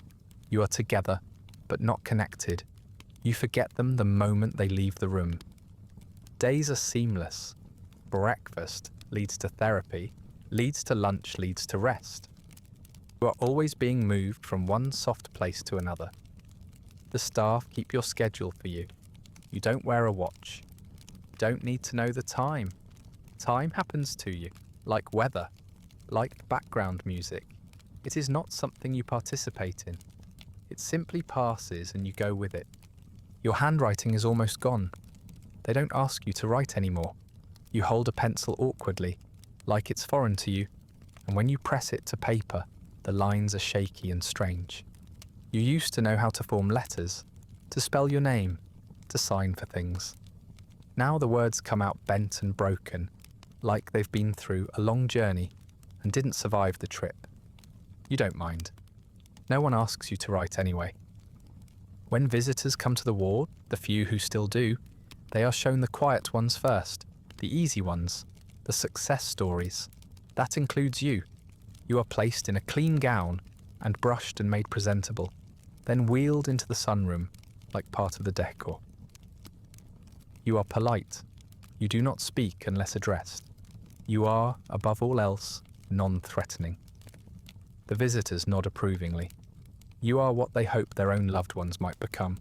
You are together, but not connected. You forget them the moment they leave the room. Days are seamless. Breakfast leads to therapy, leads to lunch, leads to rest. You are always being moved from one soft place to another. The staff keep your schedule for you. You don't wear a watch. You don't need to know the time. Time happens to you, like weather, like background music. It is not something you participate in. It simply passes and you go with it. Your handwriting is almost gone. They don't ask you to write anymore. You hold a pencil awkwardly, like it's foreign to you, and when you press it to paper, the lines are shaky and strange. You used to know how to form letters, to spell your name, to sign for things. Now the words come out bent and broken, like they've been through a long journey and didn't survive the trip. You don't mind. No one asks you to write anyway. When visitors come to the ward, the few who still do, they are shown the quiet ones first, the easy ones, the success stories. That includes you. You are placed in a clean gown and brushed and made presentable, then wheeled into the sunroom like part of the decor. You are polite. You do not speak unless addressed. You are, above all else, non-threatening. The visitors nod approvingly. You are what they hope their own loved ones might become.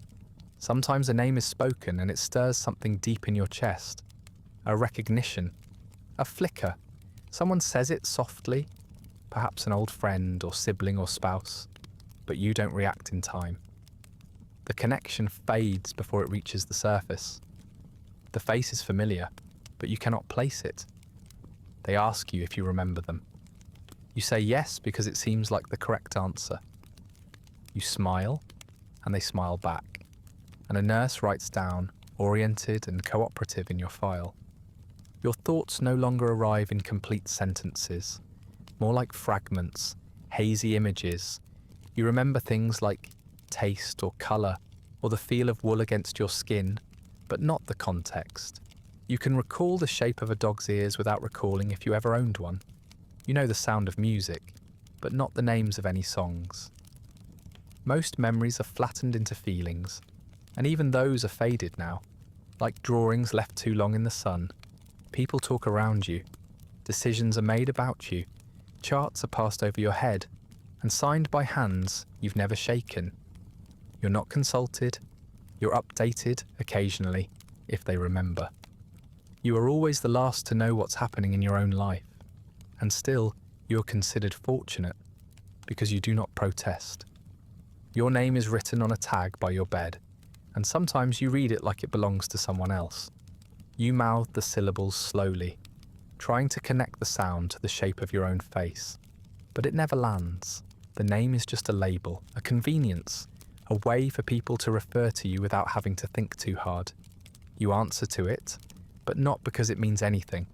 Sometimes a name is spoken and it stirs something deep in your chest. A recognition, a flicker. Someone says it softly, perhaps an old friend or sibling or spouse, but you don't react in time. The connection fades before it reaches the surface. The face is familiar, but you cannot place it. They ask you if you remember them. You say yes because it seems like the correct answer. You smile, and they smile back. And a nurse writes down, oriented and cooperative in your file. Your thoughts no longer arrive in complete sentences, more like fragments, hazy images. You remember things like taste or colour, or the feel of wool against your skin, but not the context. You can recall the shape of a dog's ears without recalling if you ever owned one. You know the sound of music, but not the names of any songs. Most memories are flattened into feelings, and even those are faded now, like drawings left too long in the sun. People talk around you, decisions are made about you, charts are passed over your head, and signed by hands you've never shaken. You're not consulted, you're updated occasionally, if they remember. You are always the last to know what's happening in your own life, and still you're considered fortunate because you do not protest. Your name is written on a tag by your bed, and sometimes you read it like it belongs to someone else. You mouth the syllables slowly, trying to connect the sound to the shape of your own face, but it never lands. The name is just a label, a convenience, a way for people to refer to you without having to think too hard. You answer to it, but not because it means anything.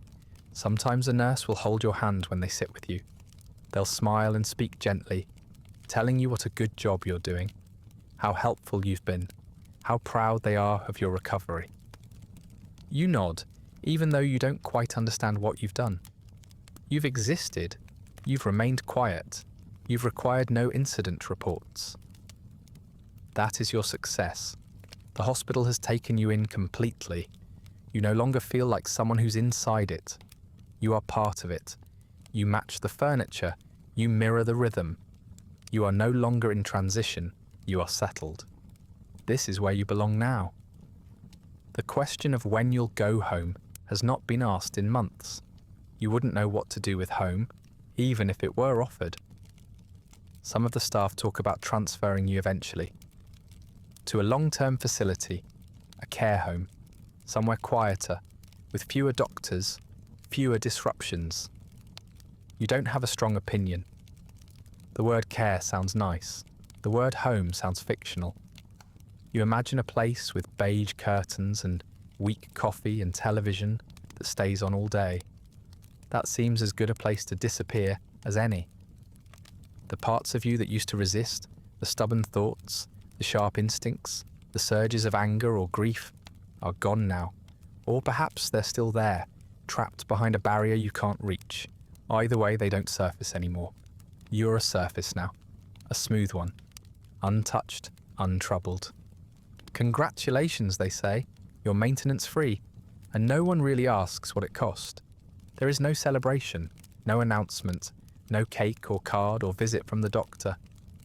Sometimes a nurse will hold your hand when they sit with you. They'll smile and speak gently, telling you what a good job you're doing, how helpful you've been, how proud they are of your recovery. You nod, even though you don't quite understand what you've done. You've existed, you've remained quiet, you've required no incident reports. That is your success. The hospital has taken you in completely. You no longer feel like someone who's inside it. You are part of it. You match the furniture. You mirror the rhythm. You are no longer in transition. You are settled. This is where you belong now. The question of when you'll go home has not been asked in months. You wouldn't know what to do with home, even if it were offered. Some of the staff talk about transferring you eventually to a long-term facility, a care home, somewhere quieter, with fewer doctors, fewer disruptions. You don't have a strong opinion. The word care sounds nice. The word home sounds fictional. You imagine a place with beige curtains and weak coffee and television that stays on all day. That seems as good a place to disappear as any. The parts of you that used to resist, the stubborn thoughts, the sharp instincts, the surges of anger or grief, are gone now. Or perhaps they're still there, trapped behind a barrier you can't reach. Either way, they don't surface anymore. You're a surface now, a smooth one, untouched, untroubled. Congratulations, they say, you're maintenance-free, and no one really asks what it cost. There is no celebration, no announcement, no cake or card or visit from the doctor.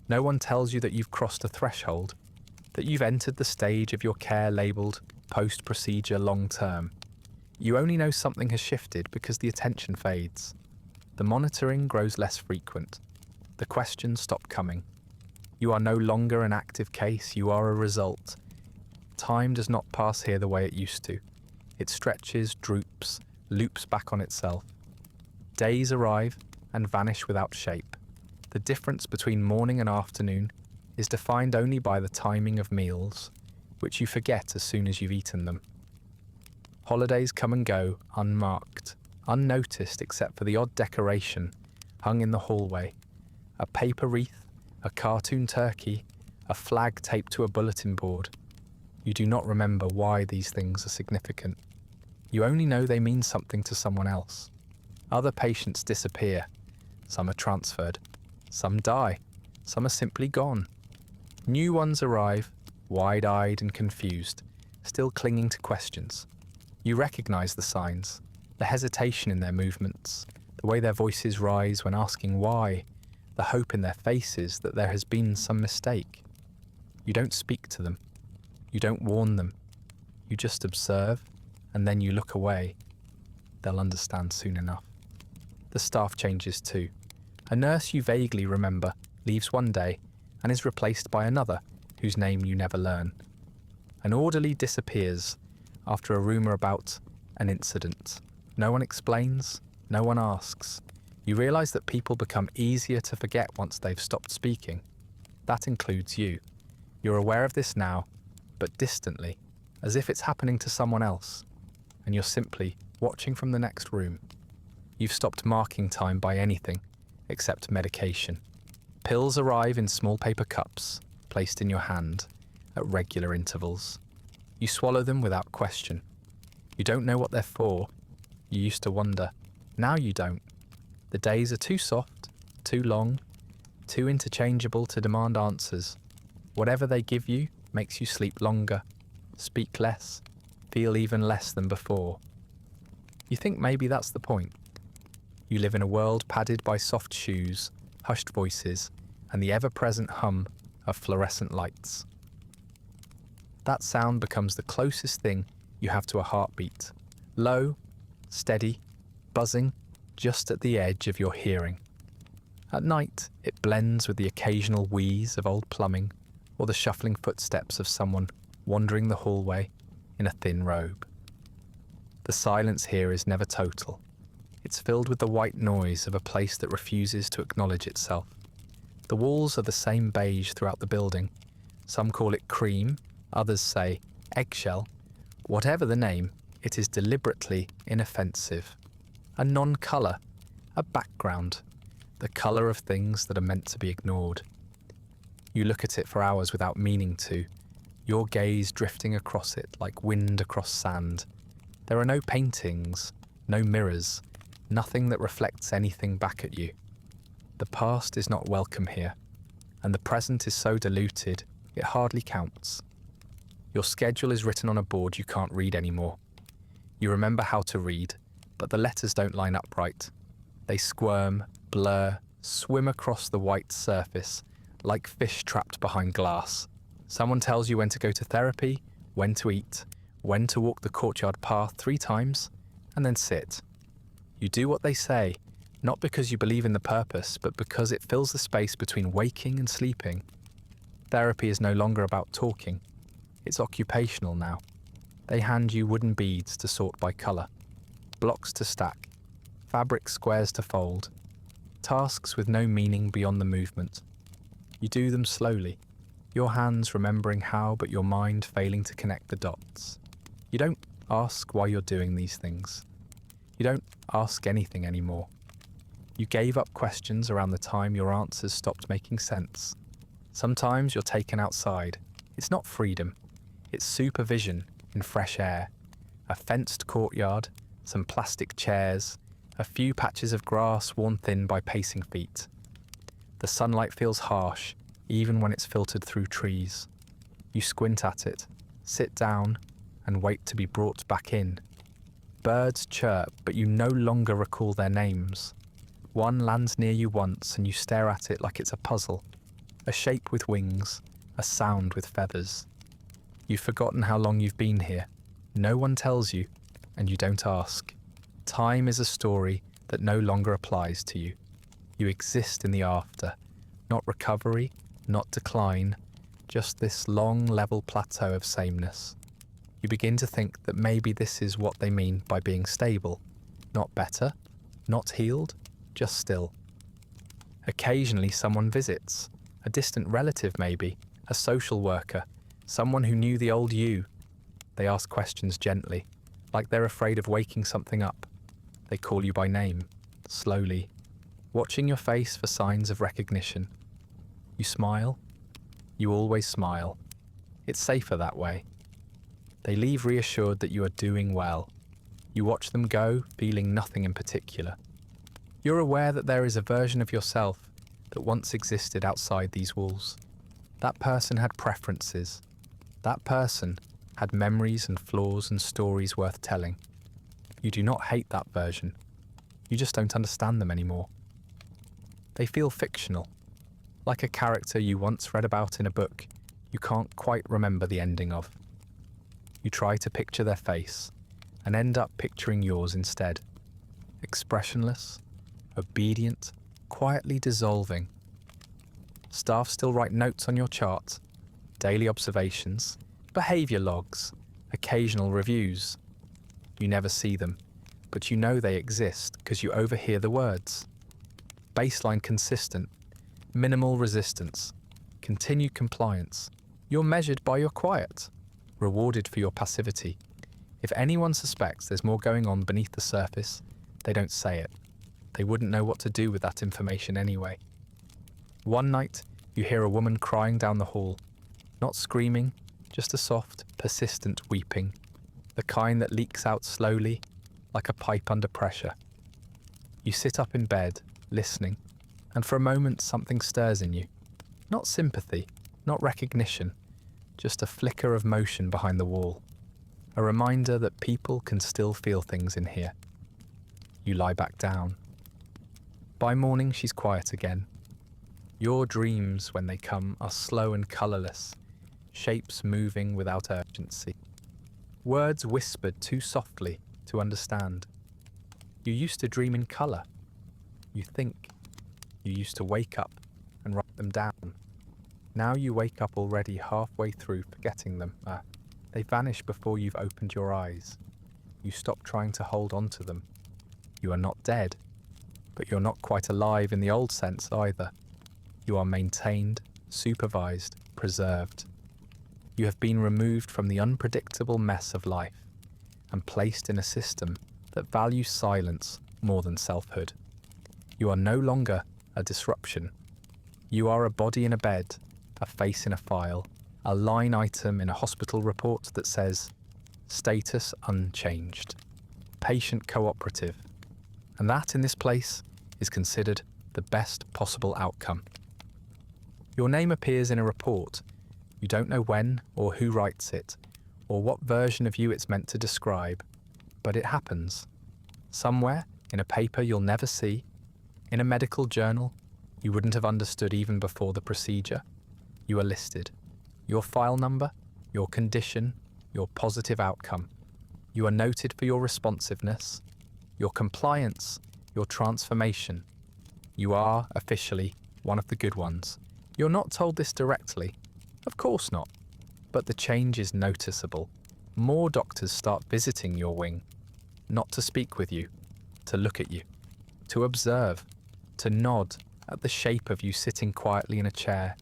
No one tells you that you've crossed a threshold, that you've entered the stage of your care labelled post-procedure long-term. You only know something has shifted because the attention fades. The monitoring grows less frequent. The questions stop coming. You are no longer an active case, you are a result. Time does not pass here the way it used to. It stretches, droops, loops back on itself. Days arrive and vanish without shape. The difference between morning and afternoon is defined only by the timing of meals, which you forget as soon as you've eaten them. Holidays come and go, unmarked, unnoticed except for the odd decoration hung in the hallway, a paper wreath, a cartoon turkey, a flag taped to a bulletin board. You do not remember why these things are significant. You only know they mean something to someone else. Other patients disappear. Some are transferred. Some die. Some are simply gone. New ones arrive, wide-eyed and confused, still clinging to questions. You recognize the signs, the hesitation in their movements, the way their voices rise when asking why, the hope in their faces that there has been some mistake. You don't speak to them. You don't warn them. You just observe, and then you look away. They'll understand soon enough. The staff changes too. A nurse you vaguely remember leaves one day and is replaced by another whose name you never learn. An orderly disappears after a rumour about an incident. No one explains, no one asks. You realise that people become easier to forget once they've stopped speaking. That includes you. You're aware of this now, but distantly, as if it's happening to someone else, and you're simply watching from the next room. You've stopped marking time by anything except medication. Pills arrive in small paper cups, placed in your hand at regular intervals. You swallow them without question. You don't know what they're for. You used to wonder. Now you don't. The days are too soft, too long, too interchangeable to demand answers. Whatever they give you makes you sleep longer, speak less, feel even less than before. You think maybe that's the point. You live in a world padded by soft shoes, hushed voices, and the ever-present hum of fluorescent lights. That sound becomes the closest thing you have to a heartbeat. Low, steady, buzzing, just at the edge of your hearing. At night, it blends with the occasional wheeze of old plumbing or the shuffling footsteps of someone wandering the hallway in a thin robe. The silence here is never total. It's filled with the white noise of a place that refuses to acknowledge itself. The walls are the same beige throughout the building. Some call it cream, others say eggshell. Whatever the name, it is deliberately inoffensive. A non-colour, a background, the colour of things that are meant to be ignored. You look at it for hours without meaning to, your gaze drifting across it like wind across sand. There are no paintings, no mirrors, nothing that reflects anything back at you. The past is not welcome here, and the present is so diluted it hardly counts. Your schedule is written on a board you can't read anymore. You remember how to read, but the letters don't line up right. They squirm, blur, swim across the white surface like fish trapped behind glass. Someone tells you when to go to therapy, when to eat, when to walk the courtyard path 3 times, and then sit. You do what they say, not because you believe in the purpose, but because it fills the space between waking and sleeping. Therapy is no longer about talking. It's occupational now. They hand you wooden beads to sort by colour, blocks to stack, fabric squares to fold, tasks with no meaning beyond the movement. You do them slowly, your hands remembering how but your mind failing to connect the dots. You don't ask why you're doing these things. You don't ask anything anymore. You gave up questions around the time your answers stopped making sense. Sometimes you're taken outside. It's not freedom. It's supervision in fresh air. A fenced courtyard, some plastic chairs, a few patches of grass worn thin by pacing feet. The sunlight feels harsh, even when it's filtered through trees. You squint at it, sit down, and wait to be brought back in. Birds chirp, but you no longer recall their names. One lands near you once, and you stare at it like it's a puzzle. A shape with wings, a sound with feathers. You've forgotten how long you've been here. No one tells you, and you don't ask. Time is a story that no longer applies to you. You exist in the after, not recovery, not decline, just this long, level plateau of sameness. You begin to think that maybe this is what they mean by being stable. Not better, not healed, just still. Occasionally someone visits, a distant relative maybe, a social worker, someone who knew the old you. They ask questions gently, like they're afraid of waking something up. They call you by name, slowly, watching your face for signs of recognition. You smile. You always smile. It's safer that way. They leave reassured that you are doing well. You watch them go, feeling nothing in particular. You're aware that there is a version of yourself that once existed outside these walls. That person had preferences. That person had memories and flaws and stories worth telling. You do not hate that version. You just don't understand them anymore. They feel fictional, like a character you once read about in a book you can't quite remember the ending of. You try to picture their face and end up picturing yours instead. Expressionless, obedient, quietly dissolving. Staff still write notes on your chart, daily observations, behaviour logs, occasional reviews. You never see them, but you know they exist because you overhear the words. Baseline consistent, minimal resistance, continued compliance, You're measured by your quiet, rewarded for your passivity. If anyone suspects there's more going on beneath the surface, they don't say it. They wouldn't know what to do with that information anyway. One night, you hear a woman crying down the hall. Not screaming, just a soft, persistent weeping. The kind that leaks out slowly, like a pipe under pressure. You sit up in bed, listening, and for a moment something stirs in you. Not sympathy, not recognition, just a flicker of motion behind the wall. A reminder that people can still feel things in here. You lie back down. By morning, she's quiet again. Your dreams, when they come, are slow and colourless, shapes moving without urgency. Words whispered too softly to understand. You used to dream in colour. You think. You used to wake up and write them down. Now you wake up already halfway through forgetting them. They vanish before you've opened your eyes. You stop trying to hold on to them. You are not dead, but you're not quite alive in the old sense either. You are maintained, supervised, preserved. You have been removed from the unpredictable mess of life and placed in a system that values silence more than selfhood. You are no longer a disruption. You are a body in a bed, a face in a file, a line item in a hospital report that says, status unchanged, patient cooperative. And that in this place is considered the best possible outcome. Your name appears in a report. You don't know when or who writes it, or what version of you it's meant to describe, but it happens. Somewhere, in a paper you'll never see, in a medical journal you wouldn't have understood even before the procedure, you are listed. Your file number, your condition, your positive outcome. You are noted for your responsiveness, your compliance, your transformation. You are, officially, one of the good ones. You're not told this directly. Of course not. But the change is noticeable. More doctors start visiting your wing. Not to speak with you, to look at you, to observe, to nod at the shape of you sitting quietly in a chair,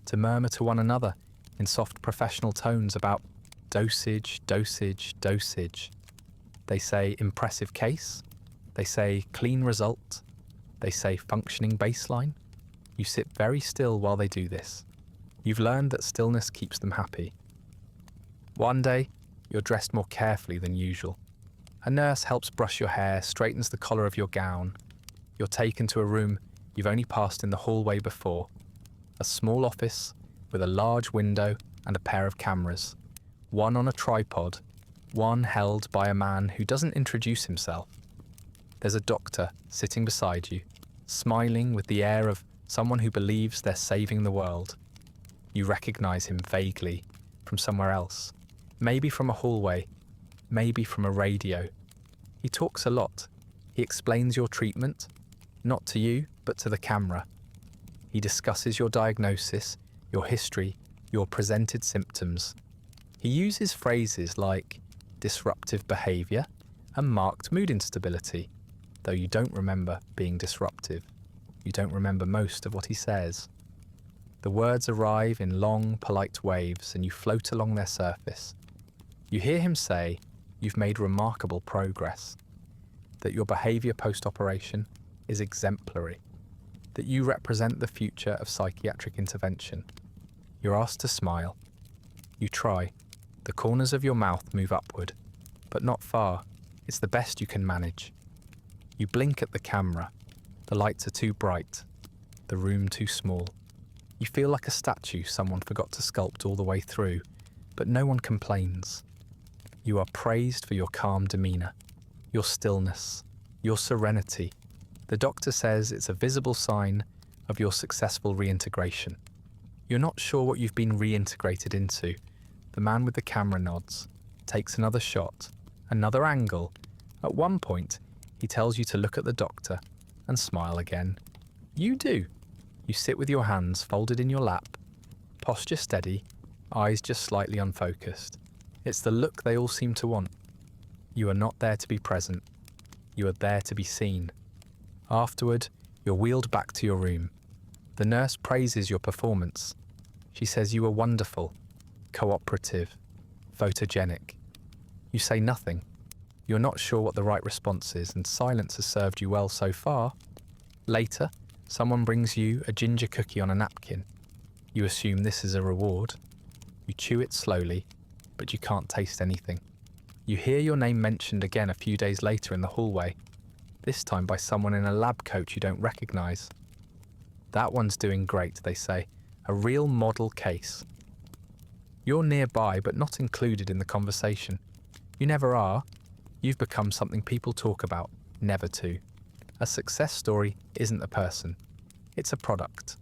to murmur to one another in soft professional tones about dosage, dosage, dosage. They say impressive case. They say clean result. They say functioning baseline. You sit very still while they do this. You've learned that stillness keeps them happy. One day, you're dressed more carefully than usual. A nurse helps brush your hair, straightens the collar of your gown. You're taken to a room you've only passed in the hallway before. A small office with a large window and a pair of cameras. One on a tripod, one held by a man who doesn't introduce himself. There's a doctor sitting beside you, smiling with the air of someone who believes they're saving the world. You recognize him vaguely from somewhere else, maybe from a hallway, maybe from a radio. He talks a lot. He explains your treatment, not to you, but to the camera. He discusses your diagnosis, your history, your presented symptoms. He uses phrases like disruptive behavior and marked mood instability, though you don't remember being disruptive. You don't remember most of what he says. The words arrive in long, polite waves and you float along their surface. You hear him say you've made remarkable progress, that your behavior post-operation is exemplary, that you represent the future of psychiatric intervention. You're asked to smile. You try. The corners of your mouth move upward, but not far. It's the best you can manage. You blink at the camera. The lights are too bright, the room too small. You feel like a statue someone forgot to sculpt all the way through, but no one complains. You are praised for your calm demeanour, your stillness, your serenity. The doctor says it's a visible sign of your successful reintegration. You're not sure what you've been reintegrated into. The man with the camera nods, takes another shot, another angle. At one point, he tells you to look at the doctor and smile again. You do. You sit with your hands folded in your lap, posture steady, eyes just slightly unfocused. It's the look they all seem to want. You are not there to be present. You are there to be seen. Afterward, you're wheeled back to your room. The nurse praises your performance. She says you were wonderful, cooperative, photogenic. You say nothing. You're not sure what the right response is, and silence has served you well so far. Later, someone brings you a ginger cookie on a napkin. You assume this is a reward. You chew it slowly, but you can't taste anything. You hear your name mentioned again a few days later in the hallway, this time by someone in a lab coat you don't recognise. That one's doing great, they say. A real model case. You're nearby but not included in the conversation. You never are. You've become something people talk about, never to. A success story isn't a person. It's a product.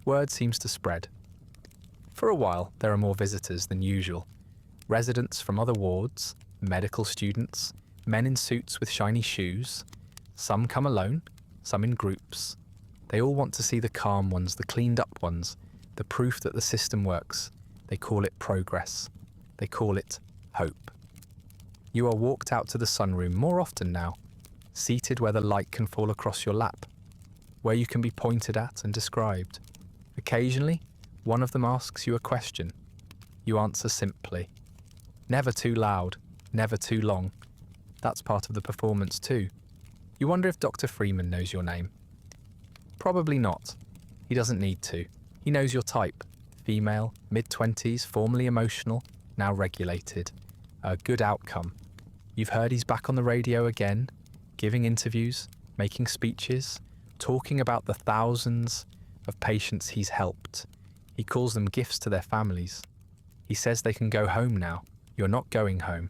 Word seems to spread. For a while, there are more visitors than usual. Residents from other wards, medical students, men in suits with shiny shoes. Some come alone, some in groups. They all want to see the calm ones, the cleaned up ones, the proof that the system works. They call it progress. They call it hope. You are walked out to the sunroom more often now, seated where the light can fall across your lap, where you can be pointed at and described. Occasionally, one of them asks you a question. You answer simply. Never too loud, never too long. That's part of the performance too. You wonder if Dr. Freeman knows your name. Probably not. He doesn't need to. He knows your type. Female, mid-20s, formerly emotional, now regulated. A good outcome. You've heard he's back on the radio again, giving interviews, making speeches, talking about the thousands of patients he's helped. He calls them gifts to their families. He says they can go home now. You're not going home.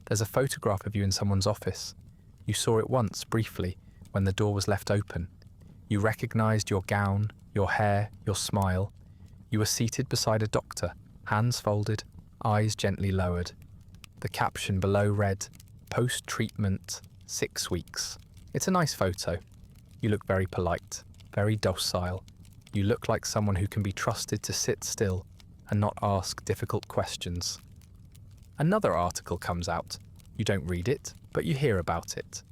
There's a photograph of you in someone's office. You saw it once, briefly, when the door was left open. You recognised your gown, your hair, your smile. You were seated beside a doctor, hands folded, eyes gently lowered. The caption below read, "Post-treatment, 6 weeks." It's a nice photo. You look very polite, very docile. You look like someone who can be trusted to sit still and not ask difficult questions. Another article comes out. You don't read it, but you hear about it.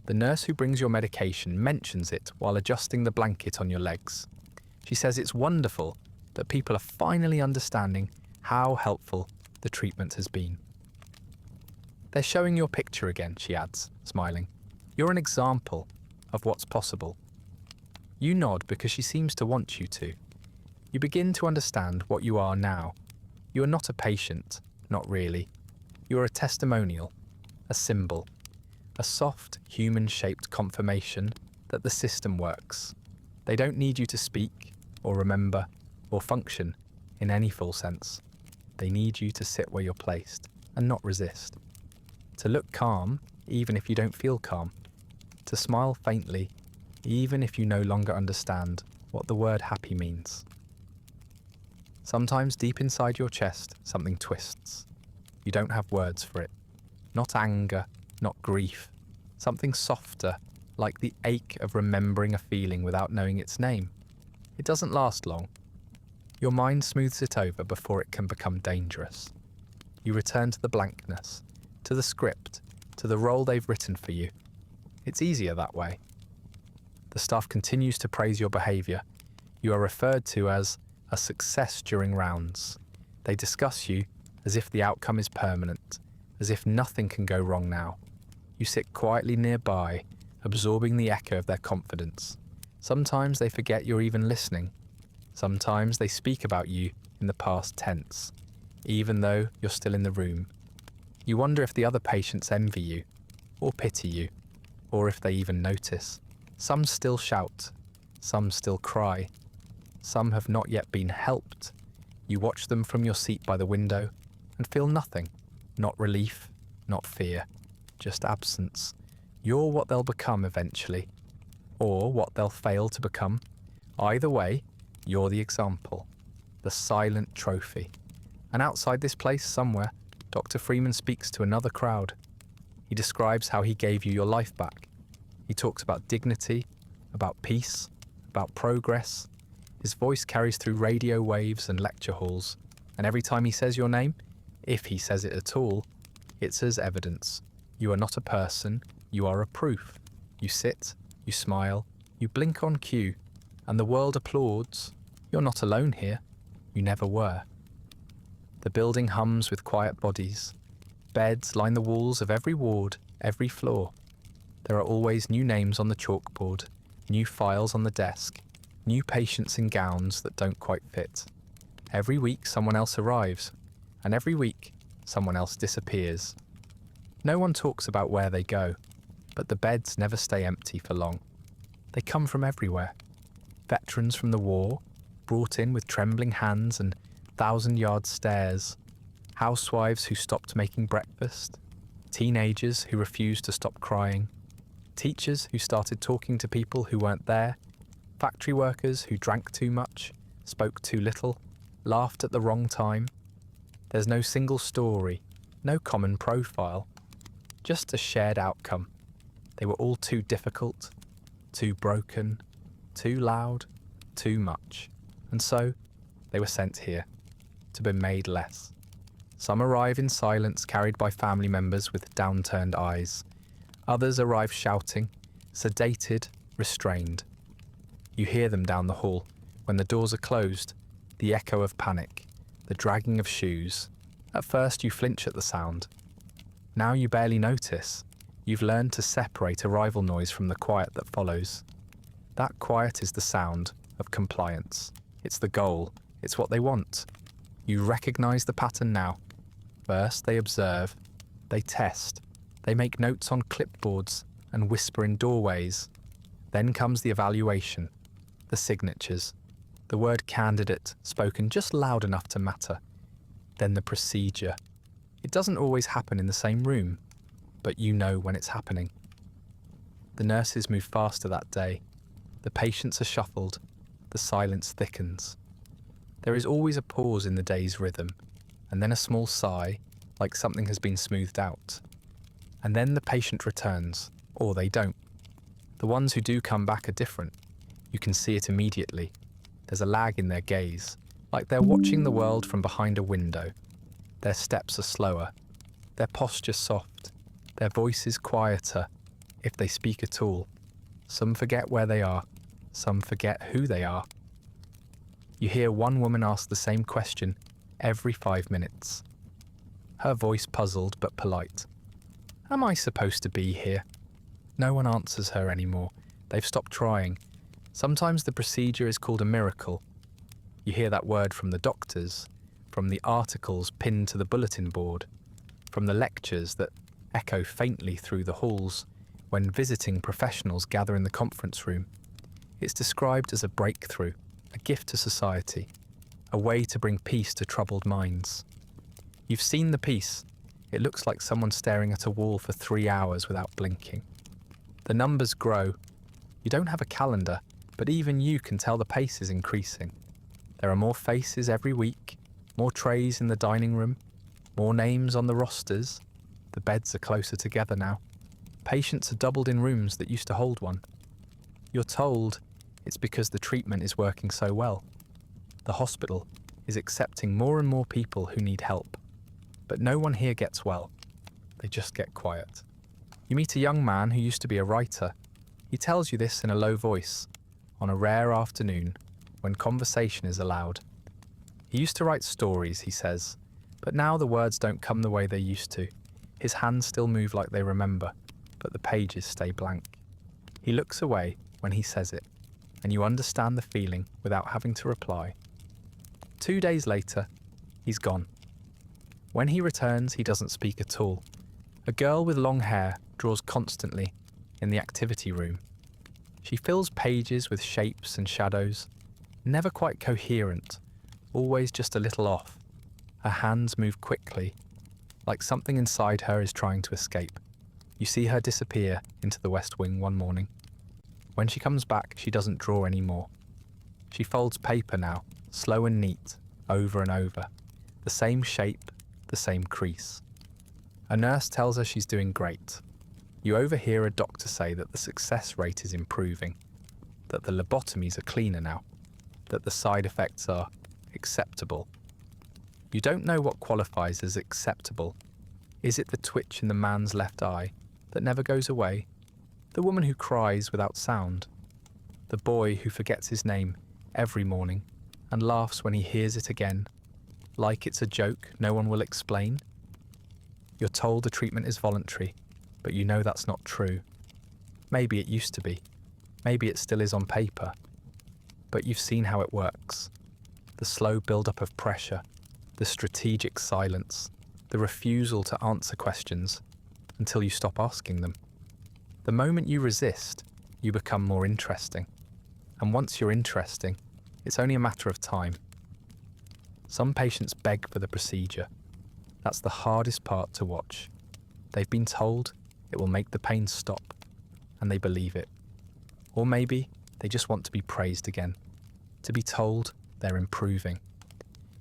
The nurse who brings your medication mentions it while adjusting the blanket on your legs. She says it's wonderful that people are finally understanding how helpful the treatment has been. They're showing your picture again, she adds, smiling. You're an example of what's possible. You nod because she seems to want you to. You begin to understand what you are now. You are not a patient, not really. You are a testimonial, a symbol, a soft, human-shaped confirmation that the system works. They don't need you to speak, or remember, or function in any full sense. They need you to sit where you're placed and not resist. To look calm, even if you don't feel calm. To smile faintly, even if you no longer understand what the word happy means. Sometimes deep inside your chest, something twists. You don't have words for it. Not anger, not grief. Something softer, like the ache of remembering a feeling without knowing its name. It doesn't last long. Your mind smooths it over before it can become dangerous. You return to the blankness, to the script, to the role they've written for you. It's easier that way. The staff continues to praise your behaviour. You are referred to as a success during rounds. They discuss you as if the outcome is permanent, as if nothing can go wrong now. You sit quietly nearby, absorbing the echo of their confidence. Sometimes they forget you're even listening. Sometimes they speak about you in the past tense, even though you're still in the room. You wonder if the other patients envy you, or pity you, or if they even notice. Some still shout, some still cry. Some have not yet been helped. You watch them from your seat by the window and feel nothing. Not relief, not fear, just absence. You're what they'll become eventually, or what they'll fail to become. Either way, you're the example, the silent trophy. And outside this place somewhere, Dr. Freeman speaks to another crowd. He describes how he gave you your life back. He talks about dignity, about peace, about progress. His voice carries through radio waves and lecture halls, and every time he says your name, if he says it at all, it's as evidence. You are not a person, you are a proof. You sit, you smile, you blink on cue, and the world applauds. You're not alone here. You never were. The building hums with quiet bodies. Beds line the walls of every ward, every floor. There are always new names on the chalkboard, new files on the desk, new patients in gowns that don't quite fit. Every week someone else arrives, and every week someone else disappears. No one talks about where they go, but the beds never stay empty for long. They come from everywhere. Veterans from the war, brought in with trembling hands and 1,000-yard stares. Housewives who stopped making breakfast. Teenagers who refused to stop crying. Teachers who started talking to people who weren't there. Factory workers who drank too much, spoke too little, laughed at the wrong time. There's no single story, no common profile. Just a shared outcome. They were all too difficult, too broken, too loud, too much. And so, they were sent here, to be made less. Some arrive in silence, carried by family members with downturned eyes. Others arrive shouting, sedated, restrained. You hear them down the hall. When the doors are closed, the echo of panic, the dragging of shoes. At first you flinch at the sound. Now you barely notice. You've learned to separate arrival noise from the quiet that follows. That quiet is the sound of compliance. It's the goal. It's what they want. You recognize the pattern now. First, they observe. They test. They make notes on clipboards and whisper in doorways. Then comes the evaluation, the signatures, the word candidate spoken just loud enough to matter. Then the procedure. It doesn't always happen in the same room, but you know when it's happening. The nurses move faster that day. The patients are shuffled. The silence thickens. There is always a pause in the day's rhythm, and then a small sigh, like something has been smoothed out. And then the patient returns, or they don't. The ones who do come back are different. You can see it immediately. There's a lag in their gaze, like they're watching the world from behind a window. Their steps are slower, their posture soft, their voices quieter, if they speak at all. Some forget where they are, some forget who they are. You hear one woman ask the same question every 5 minutes. Her voice puzzled but polite. Am I supposed to be here? No one answers her anymore. They've stopped trying. Sometimes the procedure is called a miracle. You hear that word from the doctors, from the articles pinned to the bulletin board, from the lectures that echo faintly through the halls when visiting professionals gather in the conference room. It's described as a breakthrough, a gift to society, a way to bring peace to troubled minds. You've seen the piece. It looks like someone staring at a wall for 3 hours without blinking. The numbers grow. You don't have a calendar, but even you can tell the pace is increasing. There are more faces every week, more trays in the dining room, more names on the rosters. The beds are closer together now. Patients are doubled in rooms that used to hold one. You're told it's because the treatment is working so well. The hospital is accepting more and more people who need help. But no one here gets well. They just get quiet. You meet a young man who used to be a writer. He tells you this in a low voice, on a rare afternoon, when conversation is allowed. He used to write stories, he says, but now the words don't come the way they used to. His hands still move like they remember, but the pages stay blank. He looks away when he says it, and you understand the feeling without having to reply. 2 days later, he's gone. When he returns, he doesn't speak at all. A girl with long hair draws constantly in the activity room. She fills pages with shapes and shadows, never quite coherent, always just a little off. Her hands move quickly, like something inside her is trying to escape. You see her disappear into the West Wing one morning. When she comes back, she doesn't draw anymore. She folds paper now, slow and neat, over and over. The same shape, the same crease. A nurse tells her she's doing great. You overhear a doctor say that the success rate is improving, that the lobotomies are cleaner now, that the side effects are acceptable. You don't know what qualifies as acceptable. Is it the twitch in the man's left eye that never goes away? The woman who cries without sound? The boy who forgets his name every morning and laughs when he hears it again? like it's a joke no one will explain. You're told the treatment is voluntary, but you know that's not true. Maybe it used to be. Maybe it still is on paper. But you've seen how it works. The slow build-up of pressure, the strategic silence, the refusal to answer questions until you stop asking them. The moment you resist, you become more interesting. And once you're interesting, it's only a matter of time. Some patients beg for the procedure. That's the hardest part to watch. They've been told it will make the pain stop, and they believe it. Or maybe they just want to be praised again, to be told they're improving.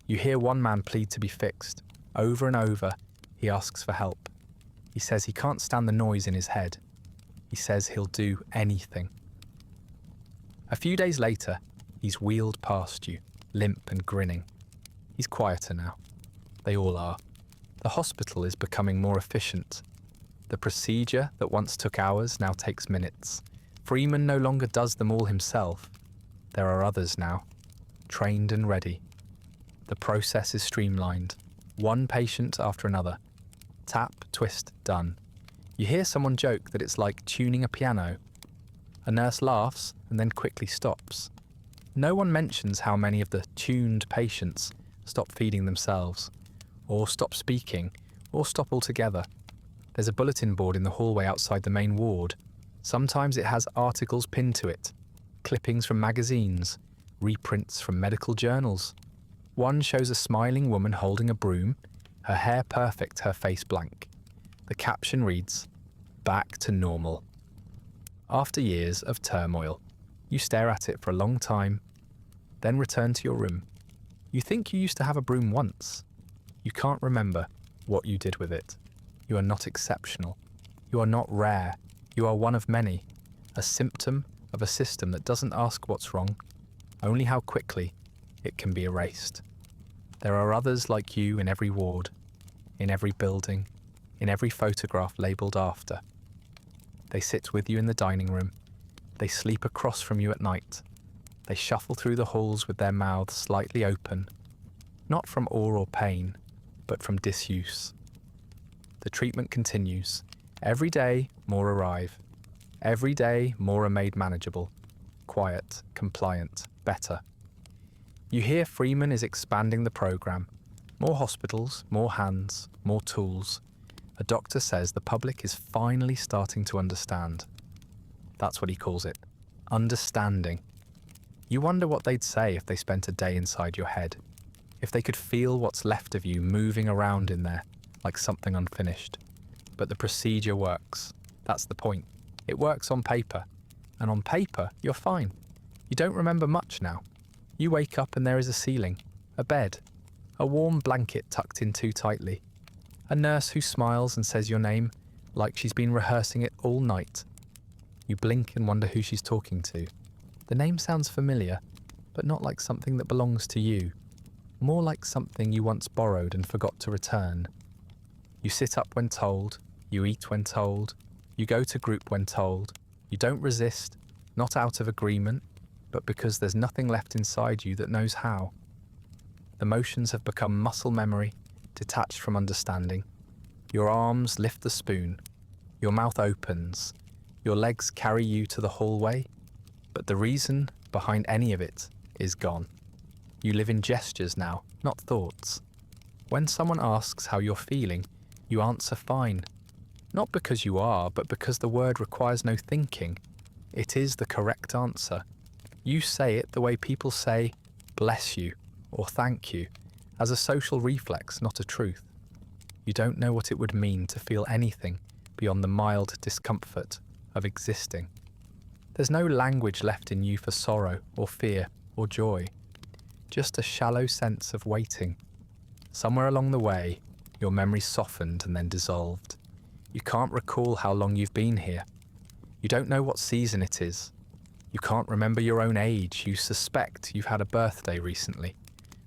You hear one man plead to be fixed. Over and over, he asks for help. He says he can't stand the noise in his head. He says he'll do anything. A few days later, he's wheeled past you, limp and grinning. He's quieter now. They all are. The hospital is becoming more efficient. The procedure that once took hours now takes minutes. Freeman no longer does them all himself. There are others now, trained and ready. The process is streamlined, one patient after another. Tap, twist, done. You hear someone joke that it's like tuning a piano. A nurse laughs and then quickly stops. No one mentions how many of the tuned patients stop feeding themselves, or stop speaking, or stop altogether. There's a bulletin board in the hallway outside the main ward. Sometimes it has articles pinned to it, clippings from magazines, reprints from medical journals. One shows a smiling woman holding a broom, her hair perfect, her face blank. The caption reads, "Back to normal." After years of turmoil, you stare at it for a long time, then return to your room. You think you used to have a broom once. You can't remember what you did with it. You are not exceptional. You are not rare. You are one of many, a symptom of a system that doesn't ask what's wrong, only how quickly it can be erased. There are others like you in every ward, in every building, in every photograph labelled after. They sit with you in the dining room. They sleep across from you at night. They shuffle through the halls with their mouths slightly open, not from awe or pain, but from disuse. The treatment continues. Every day, more arrive. Every day, more are made manageable. Quiet, compliant, better. You hear Freeman is expanding the program. More hospitals, more hands, more tools. A doctor says the public is finally starting to understand. That's what he calls it. Understanding. You wonder what they'd say if they spent a day inside your head. If they could feel what's left of you moving around in there, like something unfinished. But the procedure works. That's the point. It works on paper. And on paper, you're fine. You don't remember much now. You wake up and there is a ceiling, a bed, a warm blanket tucked in too tightly, a nurse who smiles and says your name like she's been rehearsing it all night. You blink and wonder who she's talking to. The name sounds familiar, but not like something that belongs to you. More like something you once borrowed and forgot to return. You sit up when told, you eat when told, you go to group when told. You don't resist, not out of agreement, but because there's nothing left inside you that knows how. The motions have become muscle memory, detached from understanding. Your arms lift the spoon, your mouth opens, your legs carry you to the hallway, but the reason behind any of it is gone. You live in gestures now, not thoughts. When someone asks how you're feeling, you answer fine. Not because you are, but because the word requires no thinking. It is the correct answer. You say it the way people say, bless you, or thank you, as a social reflex, not a truth. You don't know what it would mean to feel anything beyond the mild discomfort of existing. There's no language left in you for sorrow or fear or joy. Just a shallow sense of waiting. Somewhere along the way, your memory softened and then dissolved. You can't recall how long you've been here. You don't know what season it is. You can't remember your own age. You suspect you've had a birthday recently.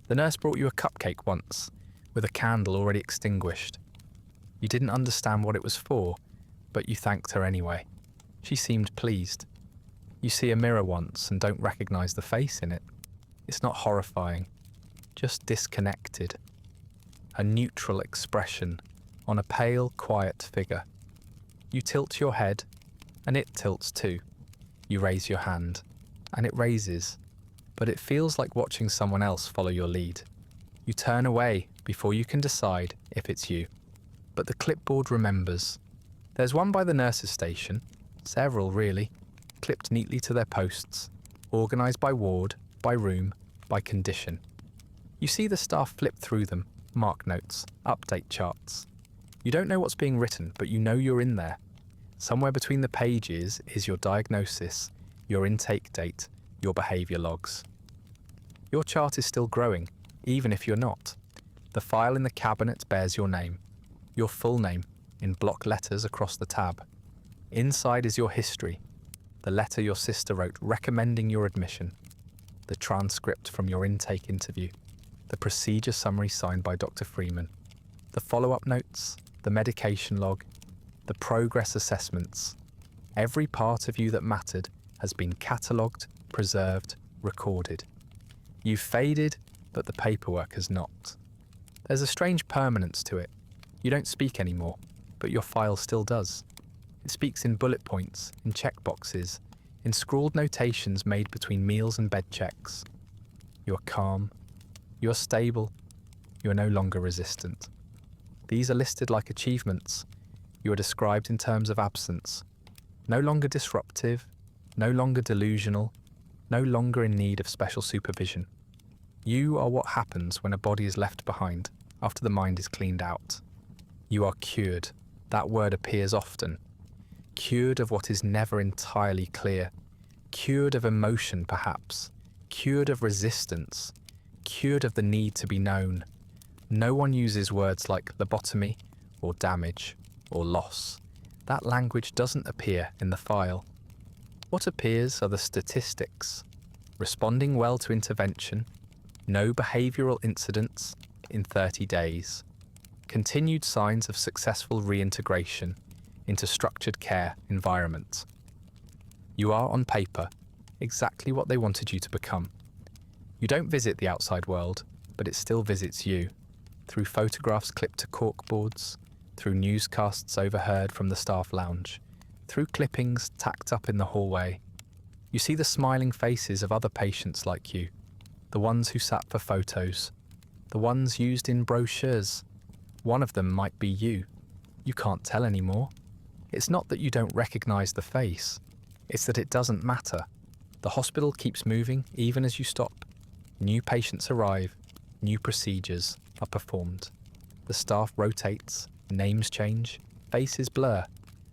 The nurse brought you a cupcake once, with a candle already extinguished. You didn't understand what it was for, but you thanked her anyway. She seemed pleased. You see a mirror once and don't recognize the face in it. It's not horrifying, just disconnected. a neutral expression on a pale, quiet figure. You tilt your head, and it tilts too. You raise your hand, and it raises, but it feels like watching someone else follow your lead. You turn away before you can decide if it's you. But the clipboard remembers. There's one by the nurse's station, several really, clipped neatly to their posts, organised by ward, by room, by condition. You see the staff flip through them, mark notes, update charts. You don't know what's being written, but you know you're in there. Somewhere between the pages is your diagnosis, your intake date, your behaviour logs. Your chart is still growing, even if you're not. The file in the cabinet bears your name, your full name, in block letters across the tab. Inside is your history, the letter your sister wrote recommending your admission, the transcript from your intake interview, the procedure summary signed by Dr. Freeman, the follow-up notes, the medication log, the progress assessments. Every part of you that mattered has been catalogued, preserved, recorded. You've faded, but the paperwork has not. There's a strange permanence to it. You don't speak anymore, but your file still does. It speaks in bullet points, in checkboxes, in scrawled notations made between meals and bed checks. You're calm. You're stable. You're no longer resistant. These are listed like achievements. You are described in terms of absence. No longer disruptive, no longer delusional, no longer in need of special supervision. You are what happens when a body is left behind after the mind is cleaned out. You are cured. That word appears often. Cured of what is never entirely clear. Cured of emotion, perhaps. Cured of resistance. Cured of the need to be known. No one uses words like lobotomy or damage or loss. That language doesn't appear in the file. What appears are the statistics. Responding well to intervention, no behavioural incidents in 30 days, continued signs of successful reintegration into structured care environment. You are, on paper, exactly what they wanted you to become. You don't visit the outside world, but it still visits you, through photographs clipped to corkboards, through newscasts overheard from the staff lounge, through clippings tacked up in the hallway. You see the smiling faces of other patients like you, the ones who sat for photos, the ones used in brochures. One of them might be you. You can't tell anymore. It's not that you don't recognise the face, it's that it doesn't matter. The hospital keeps moving even as you stop. New patients arrive, new procedures are performed. The staff rotates, names change, faces blur,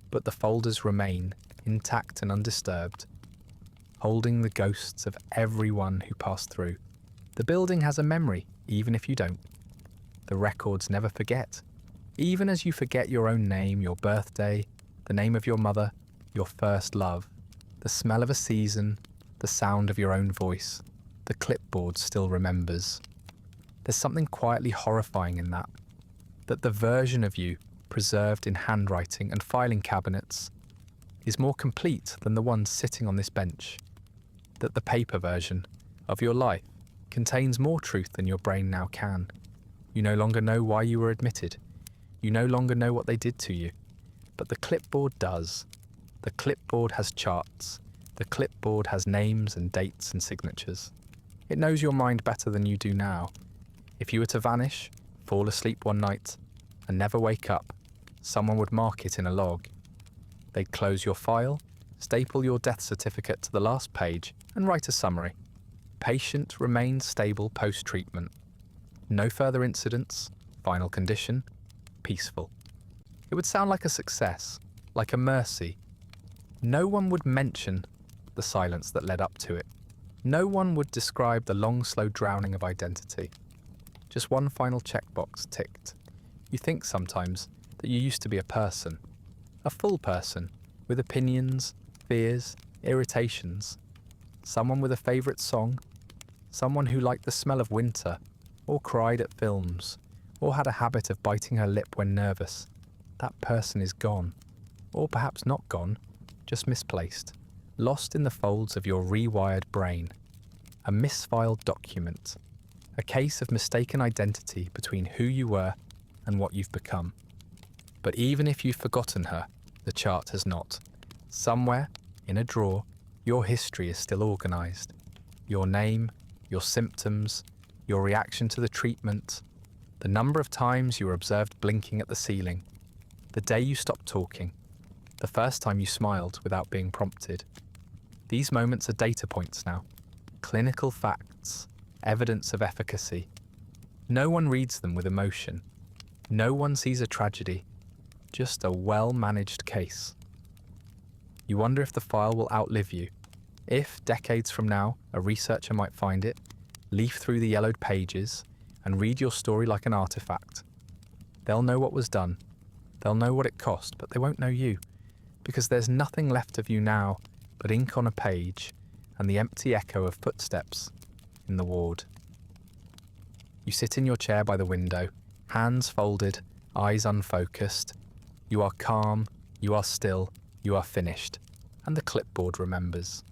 but the folders remain intact and undisturbed, holding the ghosts of everyone who passed through. The building has a memory, even if you don't. The records never forget, even as you forget your own name, your birthday, the name of your mother, your first love, the smell of a season, the sound of your own voice. The clipboard still remembers. There's something quietly horrifying in that the version of you, preserved in handwriting and filing cabinets, is more complete than the one sitting on this bench. That the paper version of your life contains more truth than your brain now can. You no longer know why you were admitted. You no longer know what they did to you. But the clipboard does. The clipboard has charts. The clipboard has names and dates and signatures. It knows your mind better than you do now. If you were to vanish, fall asleep one night, and never wake up, someone would mark it in a log. They'd close your file, staple your death certificate to the last page, and write a summary. Patient remains stable post-treatment. No further incidents, final condition, peaceful. It would sound like a success, like a mercy. No one would mention the silence that led up to it. No one would describe the long, slow drowning of identity. Just one final checkbox ticked. You think sometimes that you used to be a person. A full person, with opinions, fears, irritations. Someone with a favourite song. Someone who liked the smell of winter, or cried at films, or had a habit of biting her lip when nervous. That person is gone. Or perhaps not gone, just misplaced. Lost in the folds of your rewired brain. A misfiled document. A case of mistaken identity between who you were and what you've become. But even if you've forgotten her, the chart has not. Somewhere, in a drawer, your history is still organised. Your name, your symptoms, your reaction to the treatment, the number of times you were observed blinking at the ceiling, the day you stopped talking, the first time you smiled without being prompted. These moments are data points now, clinical facts, evidence of efficacy. No one reads them with emotion. No one sees a tragedy, just a well-managed case. You wonder if the file will outlive you. If, decades from now, a researcher might find it, leaf through the yellowed pages, and read your story like an artifact. They'll know what was done. They'll know what it cost, but they won't know you, because there's nothing left of you now but ink on a page and the empty echo of footsteps in the ward. You sit in your chair by the window, hands folded, eyes unfocused. You are calm, you are still, you are finished, and the clipboard remembers.